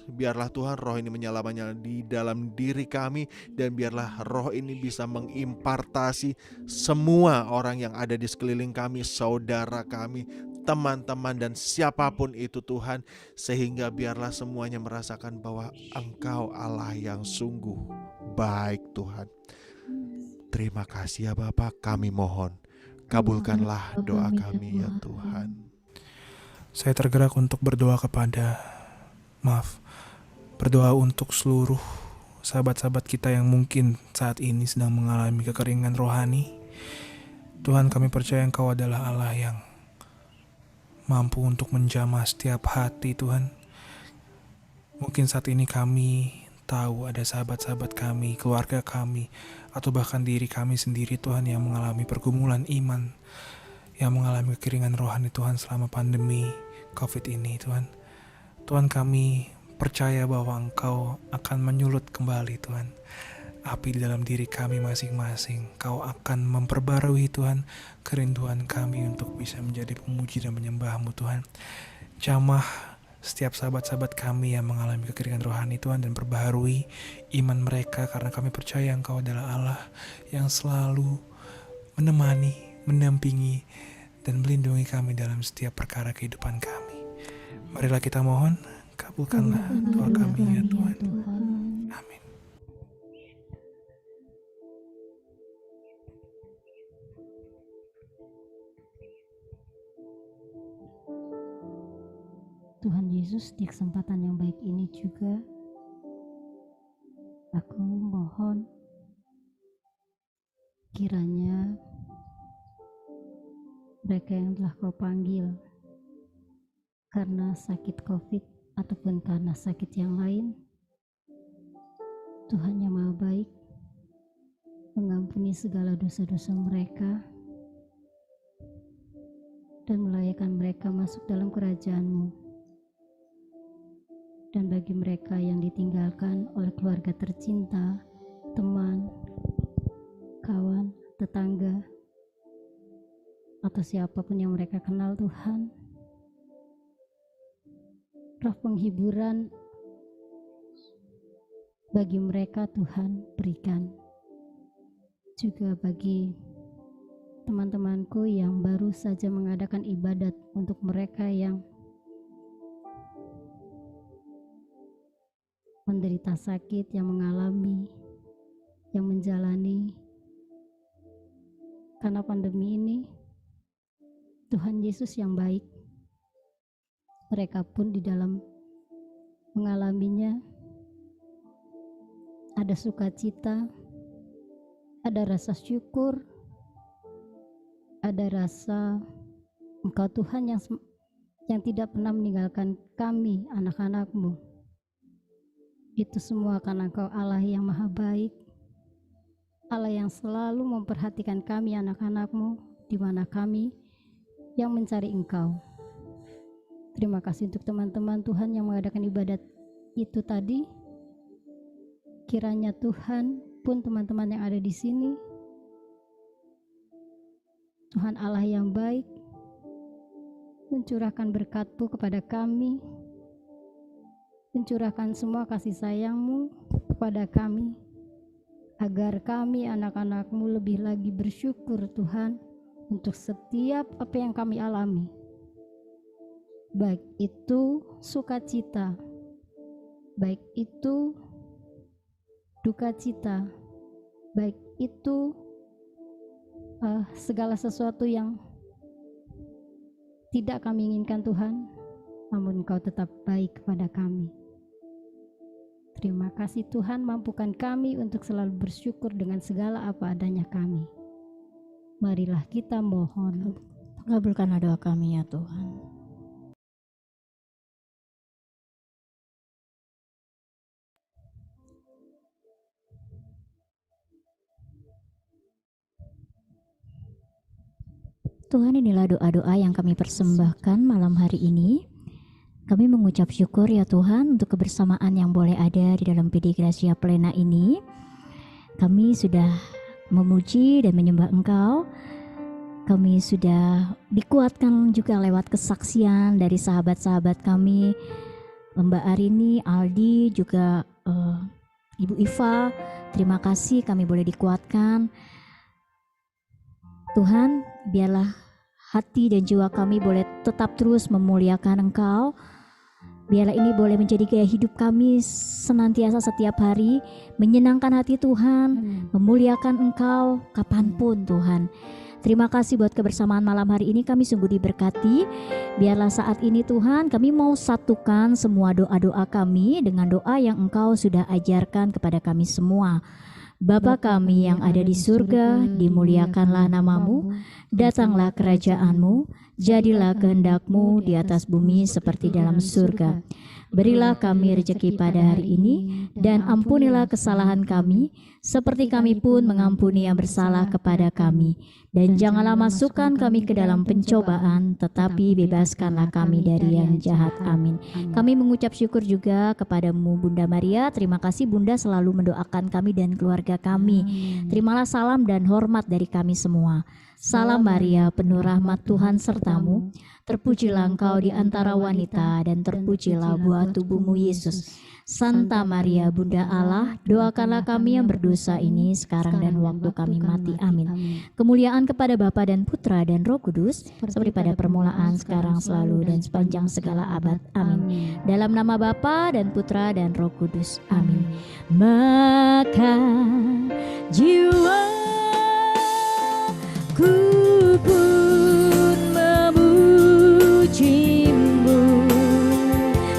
biarlah Tuhan roh ini menyala-nyala di dalam diri kami, dan biarlah roh ini bisa mengimpartasi semua orang yang ada di sekeliling kami, saudara kami, teman-teman, dan siapapun itu Tuhan, sehingga biarlah semuanya merasakan bahwa Engkau Allah yang sungguh baik Tuhan. Terima kasih ya Bapa, kami mohon kabulkanlah doa kami ya Tuhan. Saya tergerak untuk berdoa berdoa untuk seluruh sahabat-sahabat kita yang mungkin saat ini sedang mengalami kekeringan rohani. Tuhan, kami percaya Engkau adalah Allah yang mampu untuk menjamah setiap hati Tuhan. Mungkin saat ini kami tahu ada sahabat-sahabat kami, keluarga kami, atau bahkan diri kami sendiri Tuhan yang mengalami pergumulan iman, yang mengalami kekeringan rohani Tuhan selama pandemi COVID ini Tuhan. Tuhan, kami percaya bahwa Engkau akan menyulut kembali Tuhan api di dalam diri kami masing-masing. Kau akan memperbarui Tuhan kerinduan kami untuk bisa menjadi pemuji dan menyembah-Mu Tuhan. Jamah setiap sahabat-sahabat kami yang mengalami kekeringan rohani Tuhan, dan perbaharui iman mereka, karena kami percaya Engkau adalah Allah yang selalu menemani, mendampingi, dan melindungi kami dalam setiap perkara kehidupan kami. Marilah kita mohon, kabulkanlah doa kami ya Tuhan. Amin. Tuhan Yesus, di kesempatan yang baik ini juga aku mohon kiranya mereka yang telah Kau panggil karena sakit COVID ataupun karena sakit yang lain, Tuhan yang Maha Baik mengampuni segala dosa-dosa mereka dan melayakkan mereka masuk dalam kerajaan-Mu. Dan bagi mereka yang ditinggalkan oleh keluarga tercinta, teman, kawan, tetangga, atau siapapun yang mereka kenal Tuhan, roh penghiburan bagi mereka Tuhan berikan. Juga bagi teman-temanku yang baru saja mengadakan ibadat untuk mereka yang menderita sakit, yang mengalami, yang menjalani karena pandemi ini, Tuhan Yesus yang baik, mereka pun di dalam mengalaminya ada sukacita, ada rasa syukur, ada rasa Engkau Tuhan yang tidak pernah meninggalkan kami, anak-anak-Mu. Itu semua karena Engkau Allah yang Maha Baik, Allah yang selalu memperhatikan kami, anak-anak-Mu, di mana kami yang mencari Engkau. Terima kasih untuk teman-teman Tuhan yang mengadakan ibadat itu tadi. Kiranya Tuhan pun teman-teman yang ada di sini, Tuhan Allah yang baik, mencurahkan berkat-Mu kepada kami, mencurahkan semua kasih sayang-Mu kepada kami, agar kami anak-anak-Mu lebih lagi bersyukur Tuhan untuk setiap apa yang kami alami, baik itu sukacita, baik itu duka cita, baik itu segala sesuatu yang tidak kami inginkan Tuhan, namun Engkau tetap baik kepada kami. Terima kasih Tuhan, mampukan kami untuk selalu bersyukur dengan segala apa adanya kami. Marilah kita mohon. Kabulkanlah doa kami ya Tuhan. Tuhan, inilah doa-doa yang kami persembahkan malam hari ini. Kami mengucap syukur ya Tuhan untuk kebersamaan yang boleh ada di dalam PD Gracia Plena ini. Kami sudah memuji dan menyembah Engkau. Kami sudah dikuatkan juga lewat kesaksian dari sahabat-sahabat kami Mbak Arini, Aldi, juga Ibu Iva. Terima kasih kami boleh dikuatkan. Tuhan, biarlah hati dan jiwa kami boleh tetap terus memuliakan Engkau. Biarlah ini boleh menjadi gaya hidup kami senantiasa setiap hari, menyenangkan hati Tuhan, memuliakan Engkau kapanpun Tuhan. Terima kasih buat kebersamaan malam hari ini, kami sungguh diberkati. Biarlah saat ini Tuhan, kami mau satukan semua doa-doa kami dengan doa yang Engkau sudah ajarkan kepada kami semua. Bapa kami yang ada di surga, dimuliakanlah namamu, datanglah kerajaanmu, jadilah kehendak-Mu di atas bumi seperti dalam surga. Berilah kami rejeki pada hari ini, dan ampunilah kesalahan kami, seperti kami pun mengampuni yang bersalah kepada kami. Dan janganlah masukkan kami ke dalam pencobaan, tetapi bebaskanlah kami dari yang jahat. Amin. Kami mengucap syukur juga kepadamu Bunda Maria. Terima kasih Bunda selalu mendoakan kami dan keluarga kami. Terimalah salam dan hormat dari kami semua. Salam Maria, penuh rahmat Tuhan sertamu. Terpujilah engkau di antara wanita, dan terpujilah buah tubuhmu Yesus. Santa Maria, Bunda Allah, doakanlah kami yang berdosa ini sekarang dan waktu kami mati. Amin. Kemuliaan kepada Bapa dan Putra dan Roh Kudus, seperti pada permulaan, sekarang, selalu, dan sepanjang segala abad. Amin. Dalam nama Bapa dan Putra dan Roh Kudus. Amin. Maka jiwaku pun memujimu.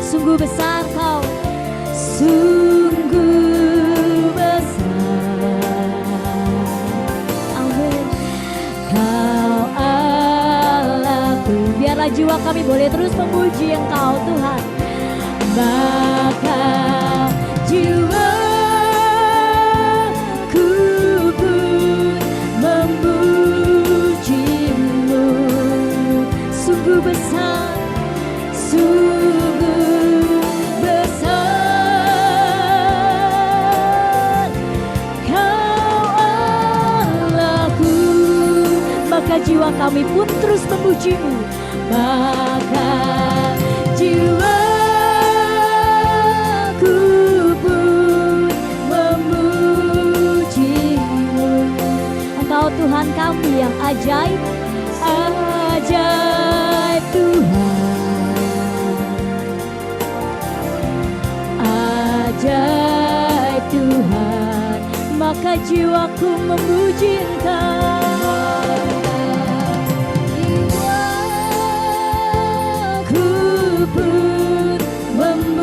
Sungguh besar kau, sungguh besar. Amin. Kau Allahku. Biarlah jiwa kami boleh terus memuji Engkau Tuhan. Maka jiwaku pun memujimu. Sungguh besar, sungguh besar Kau Allahku. Maka jiwa kami pun terus memujimu. Maka jiwaku pun memujimu. Engkau Tuhan kami yang ajaib, ajaib Tuhan, ajaib Tuhan. Maka jiwaku memuji Engkau. Jiwaku pun memujimu.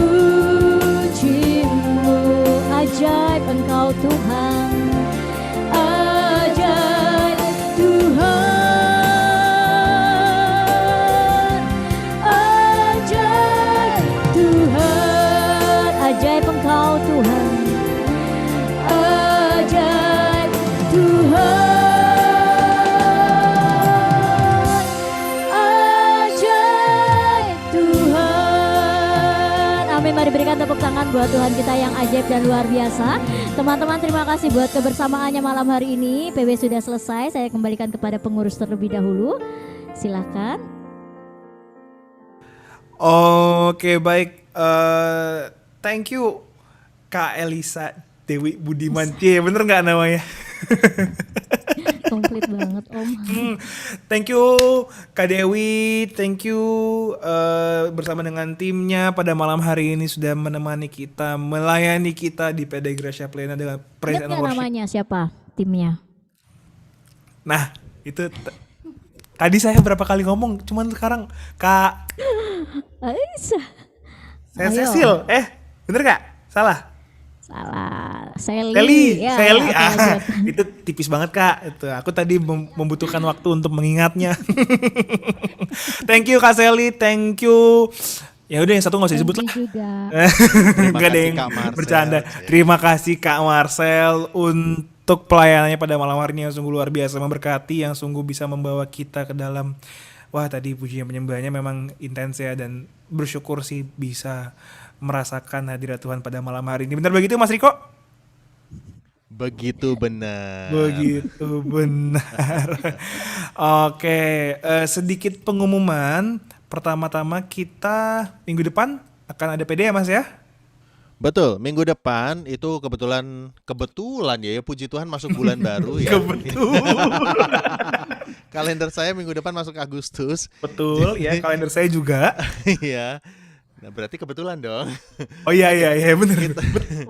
Ajaib Engkau Tuhan, ajaib Tuhan, ajaib Tuhan. Ajaib Engkau Tuhan, ajaib Tuhan, ajaib Tuhan. Amin. Mari berikan tepuk tangan buat Tuhan kita yang ajaib dan luar biasa. Teman-teman, terima kasih buat kebersamaannya malam hari ini. PB sudah selesai, saya kembalikan kepada pengurus terlebih dahulu. Silakan. Oke, baik. Thank you Kak Elisa Dewi Budiman. Iya, bener nggak namanya? Komplit banget Om. Thank you Kak Dewi, thank you bersama dengan timnya pada malam hari ini sudah menemani kita, melayani kita di PD Gracia Plena dengan praise Ingat and nggak worship. namanya siapa timnya? Nah, itu tadi saya berapa kali ngomong, cuman sekarang Kak Aisyah. saya Ayo. Cecil. Bener gak? Salah? Salah. Sally. Sally, Ya, Sally. oke, lanjut. Itu tipis banget Kak. Itu aku tadi membutuhkan waktu untuk mengingatnya. Thank you Kak Sally, thank you. Ya udah yang satu nggak usah disebut lah. Thank you juga. Terima Nggak ada kasih, yang Kak Marcel. bercanda. Terima kasih Kak Marcel untuk pelayanannya pada malam hari ini yang sungguh luar biasa, memberkati, yang sungguh bisa membawa kita ke dalam. Wah, tadi pujian penyembahannya memang intens ya, dan bersyukur sih bisa merasakan hadirat Tuhan pada malam hari ini. Benar begitu Mas Riko? Begitu benar. Begitu benar. Oke, sedikit pengumuman. Pertama-tama kita minggu depan akan ada PD ya Mas ya? Betul, minggu depan itu kebetulan ya, puji Tuhan masuk bulan baru ya. Kalender saya minggu depan masuk Agustus. Betul ya, kalender saya juga. Iya. Nah, berarti kebetulan dong. Oh iya benar.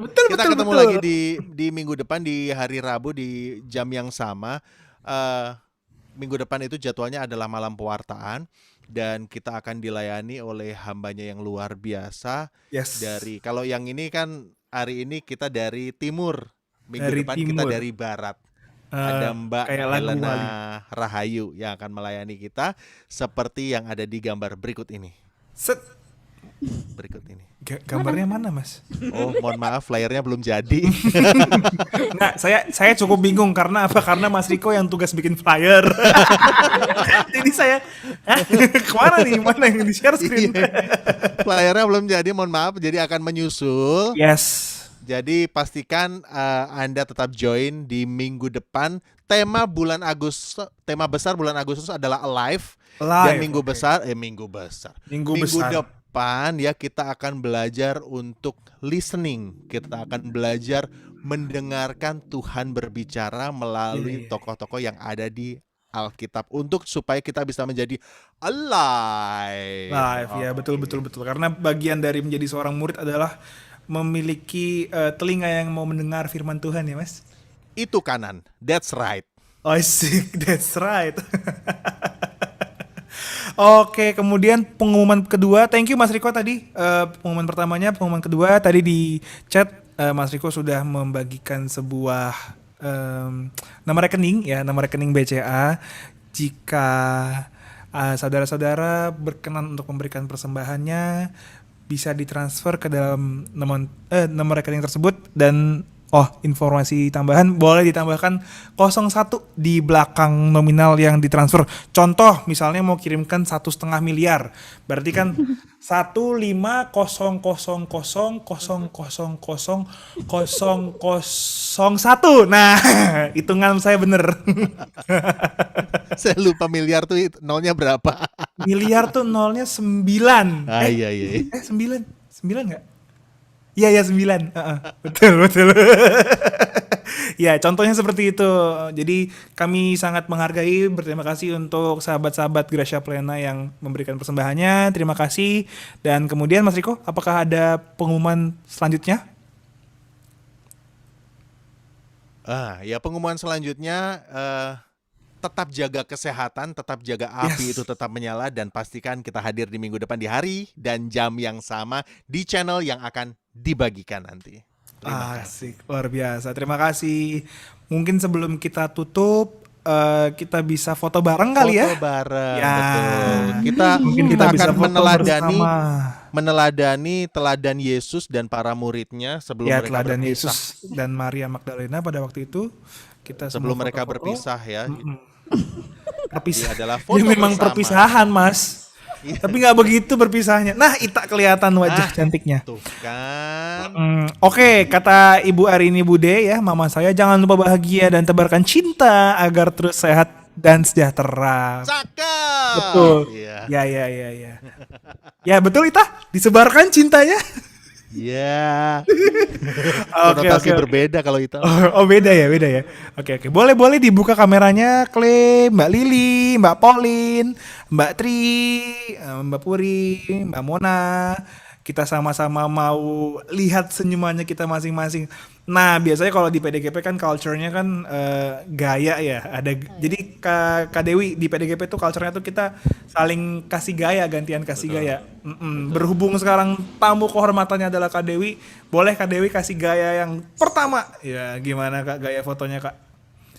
Kita ketemu lagi di minggu depan di hari Rabu di jam yang sama. Minggu depan itu jadwalnya adalah malam pewartaan. Dan kita akan dilayani oleh hambanya yang luar biasa. Yes. Kalau yang ini kan hari ini kita dari timur, minggu Dari depan timur. kita dari barat. Ada Mbak kayak lagu Helena kali. Rahayu yang akan melayani kita seperti yang ada di gambar berikut ini. Set. Berikut ini. Gambarnya mana Mas? Oh, mohon maaf, flyernya belum jadi. Nggak, saya cukup bingung karena apa? Karena Mas Riko yang tugas bikin flyer. Jadi saya, kemana nih? Mana yang di share screen? Flyernya belum jadi, mohon maaf. Jadi akan menyusul. Yes. Jadi pastikan Anda tetap join di minggu depan. Tema besar bulan Agustus adalah Alive. Dan minggu depan ya kita akan belajar untuk listening. Kita akan belajar mendengarkan Tuhan berbicara melalui tokoh-tokoh yang ada di Alkitab supaya kita bisa menjadi alive. Live ya, betul. Karena bagian dari menjadi seorang murid adalah memiliki telinga yang mau mendengar firman Tuhan ya Mas. Itu kanan. That's right. Oh sick, that's right. Oke, kemudian pengumuman kedua, thank you Mas Riko tadi. Pengumuman pertamanya, pengumuman kedua tadi di chat Mas Riko sudah membagikan sebuah nama rekening BCA. Jika saudara-saudara berkenan untuk memberikan persembahannya, bisa ditransfer ke dalam nomor rekening tersebut dan informasi tambahan boleh ditambahkan 01 di belakang nominal yang ditransfer. Contoh misalnya mau kirimkan 1,5 miliar, berarti kan 15000000001. Nah, hitungan saya bener. Saya lupa miliar tuh nolnya berapa. Miliar tuh nolnya 9. Iya. 9 nggak? Iya 9. Betul. Ya, contohnya seperti itu. Jadi kami sangat menghargai, berterima kasih untuk sahabat-sahabat Gracia Plena yang memberikan persembahannya. Terima kasih. Dan kemudian Mas Riko, apakah ada pengumuman selanjutnya? Pengumuman selanjutnya tetap jaga kesehatan, tetap jaga api itu tetap menyala, dan pastikan kita hadir di minggu depan di hari dan jam yang sama di channel yang akan dibagikan nanti. Terima kasih. Asik, luar biasa. Terima kasih. Mungkin sebelum kita tutup, kita bisa foto bareng kali ya? Foto bareng, Ya. betul. Mungkin Kita bisa akan foto meneladani teladan Yesus dan para muridnya sebelum ya, mereka teladan berpisah. Yesus dan Maria Magdalena pada waktu itu. Kita Sebelum semua mereka foto-foto. berpisah ya. Perpisah. Ini adalah foto Ya, memang bersama. perpisahan Mas. Tapi nggak begitu berpisahnya. Nah, Ita kelihatan wajah cantiknya. Tuh kan. Oke, kata Ibu Arini Bude ya, mama saya, jangan lupa bahagia dan tebarkan cinta agar terus sehat dan sejahtera. Cakep. Betul. Iya. Ya. Ya betul Ita, disebarkan cintanya. Iya. Oke. Konotasi berbeda kalau itu. Oh beda ya. Oke. Boleh dibuka kameranya, Clay, Mbak Lili, Mbak Pauline, Mbak Tri, Mbak Puri, Mbak Mona. Kita sama-sama mau lihat senyumannya kita masing-masing. Nah, biasanya kalau di PDGP kan culture-nya kan gaya ya. Jadi Kak Dewi di PDGP tuh culture-nya tuh kita saling kasih gaya, gantian kasih gaya. Berhubung sekarang tamu kehormatannya adalah Kak Dewi, boleh Kak Dewi kasih gaya yang pertama. Ya, gimana Kak gaya fotonya Kak?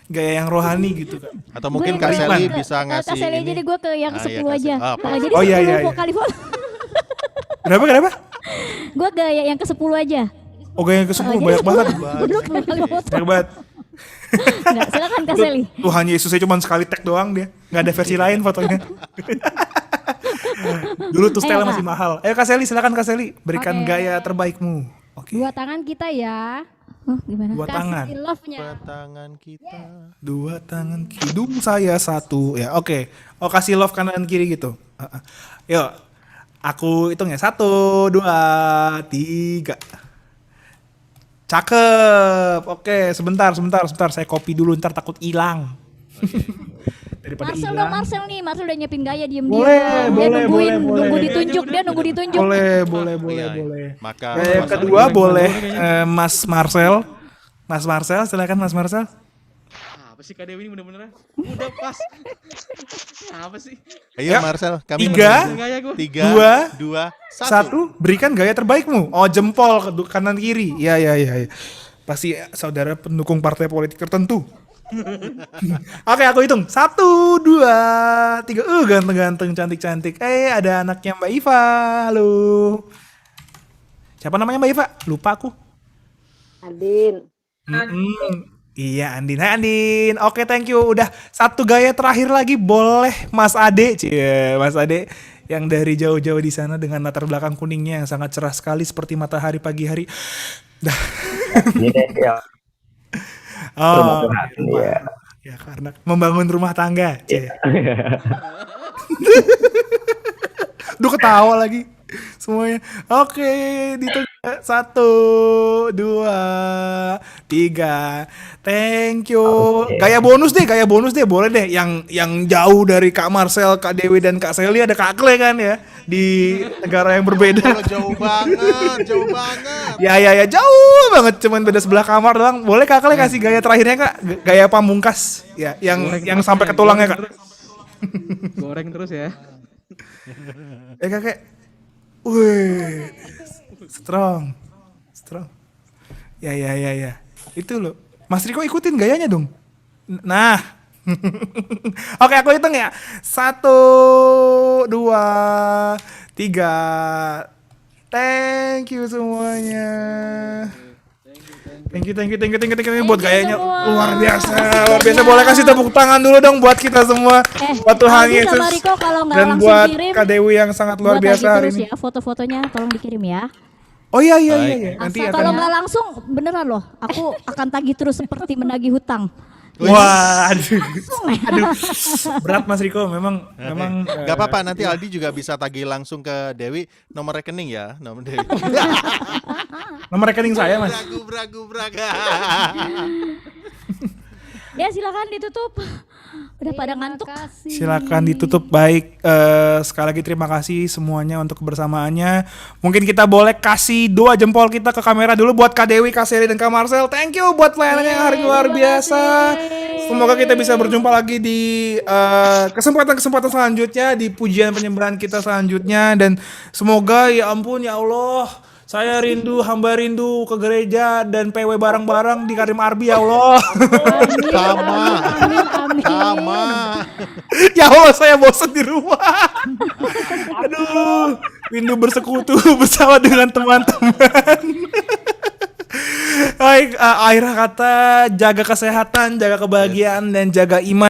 Gaya yang rohani gitu Kak. Atau mungkin Kak Sally bisa ngasih Kak Sally ini. aja deh, gue ke yang ke-10 aja. Jadi Oh, iya. 10 kali foto. Kenapa? Gue gaya yang ke-10 aja. Oh, gaya yang ke-10 banyak banget. Dulu kali foto. Banyak banget. Enggak, silakan Kak Sally. Tuhan Yesusnya cuma sekali tag doang dia. Nggak ada versi lain fotonya. Dulu tuh style Ayo, masih Kak. mahal. Ayo Kak Sally, silakan Kak Sally. Berikan Oke. gaya terbaikmu. Oke. Dua tangan kita ya. Gimana? Dua tangan. Kasih love-nya. Tangan kita. Dua tangan hidung saya satu. Ya, oke. Oh, kasih love kanan dan kiri gitu. Yuk. Aku hitung ya. 1, 2, 3. Cakep. Oke, sebentar. Saya copy dulu, ntar takut hilang. Daripada Marcel hilang. dong, Marcel nih. Marcel udah nyiapin gaya diem-diem. Boleh, Dia boleh, nungguin, boleh. nunggu ditunjuk. Dia nunggu ditunjuk. Boleh. Iya. Maka Yang Mas kedua Ardi, boleh Mas Marcel. Mas Marcel, silakan Mas Marcel. Apa sih Kak Dewi ini bener-bener? Udah pas. Apa sih? Ayo Ya. Marcel, kami 3, menunggu. Gaya gue. 3, 2, 1. 1, berikan gaya terbaikmu. Oh, jempol ke kanan kiri. Iya. Pasti saudara pendukung partai politik tertentu. Oke, aku hitung. 1, 2, 3. Ganteng-ganteng, cantik-cantik. Ada anaknya Mbak Iva. Halo. Siapa namanya Mbak Iva? Lupa aku. Andin. Iya, Andin. Hai Andin. Oke, thank you. Udah 1 gaya terakhir lagi boleh Mas Ade. Mas Ade yang dari jauh-jauh di sana dengan latar belakang kuningnya yang sangat cerah sekali seperti matahari pagi hari. Dah. Ini deh ya. Oh, Rumah. Iya. ya karena membangun rumah tangga. Duh, ketawa lagi semuanya. Oke, dihitung 1, 2, 3. Thank you. Oke. Gaya bonus deh, boleh deh. Yang jauh dari Kak Marcel, Kak Dewi dan Kak Sally ada Kak Kle kan ya di negara yang berbeda. Oh, jauh banget. Ya jauh banget, cuman beda sebelah kamar doang. Boleh Kak Kle kasih gaya terakhirnya Kak, gaya pamungkas ya, yang sampai ke tulangnya Kak. Goreng terus ya. Kakek. Wih. Strong. Ya. Itu loh. Mas Riko ikutin gayanya dong. Nah. Oke, aku hitung ya. 1, 2, 3. Thank you semuanya. Thank you buat gayanya luar biasa. Boleh kasih tepuk tangan dulu dong buat kita semua. Buat Tuhan Aldi Yesus. sama Riko kalau nggak Dan langsung buat kirim, Kak Dewi yang sangat luar buat biasa lagi hari terus ini. ya, foto-fotonya tolong dikirim ya. Oh iya. Nanti Kalau akan. nggak langsung beneran loh, aku akan tagih terus seperti menagih hutang. Wah, aduh. Berat Mas Riko, memang. Gak apa-apa, nanti Aldi juga bisa tagih langsung ke Dewi nomor rekening ya, nomor Dewi. Nomor rekening saya Mas. Braga. Ya silakan ditutup. Udah pada ngantuk. Silakan ditutup. Baik, sekali lagi terima kasih semuanya untuk kebersamaannya. Mungkin kita boleh kasih 2 jempol kita ke kamera dulu buat Kak Dewi, Kak Sally, dan Kak Marcel. Thank you buat pelayanannya yang hari luar biasa. Semoga kita bisa berjumpa lagi di kesempatan-kesempatan selanjutnya, di pujian penyembahan kita selanjutnya. Dan semoga ya ampun ya Allah, saya rindu, hamba rindu ke gereja dan PW bareng-bareng di Karim Arbi ya Allah. Sama. Ya Allah, saya bosan di rumah. Aduh, rindu bersekutu bersama dengan teman-teman. Baik, akhir kata jaga kesehatan, jaga kebahagiaan, dan jaga iman.